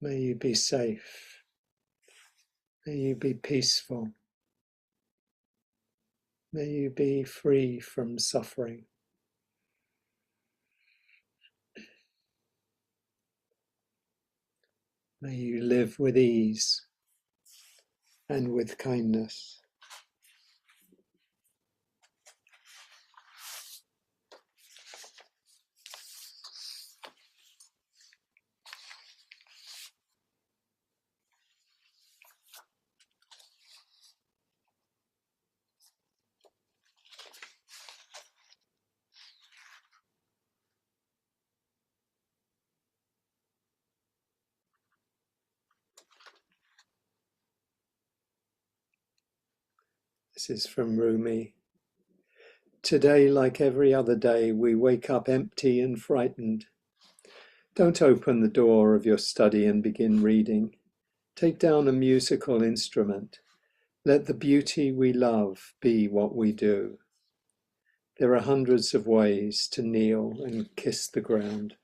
May you be safe. May you be peaceful. May you be free from suffering. May you live with ease and with kindness. This is from Rumi. Today, like every other day, we wake up empty and frightened. Don't open the door of your study and begin reading. Take down a musical instrument. Let the beauty we love be what we do. There are hundreds of ways to kneel and kiss the ground.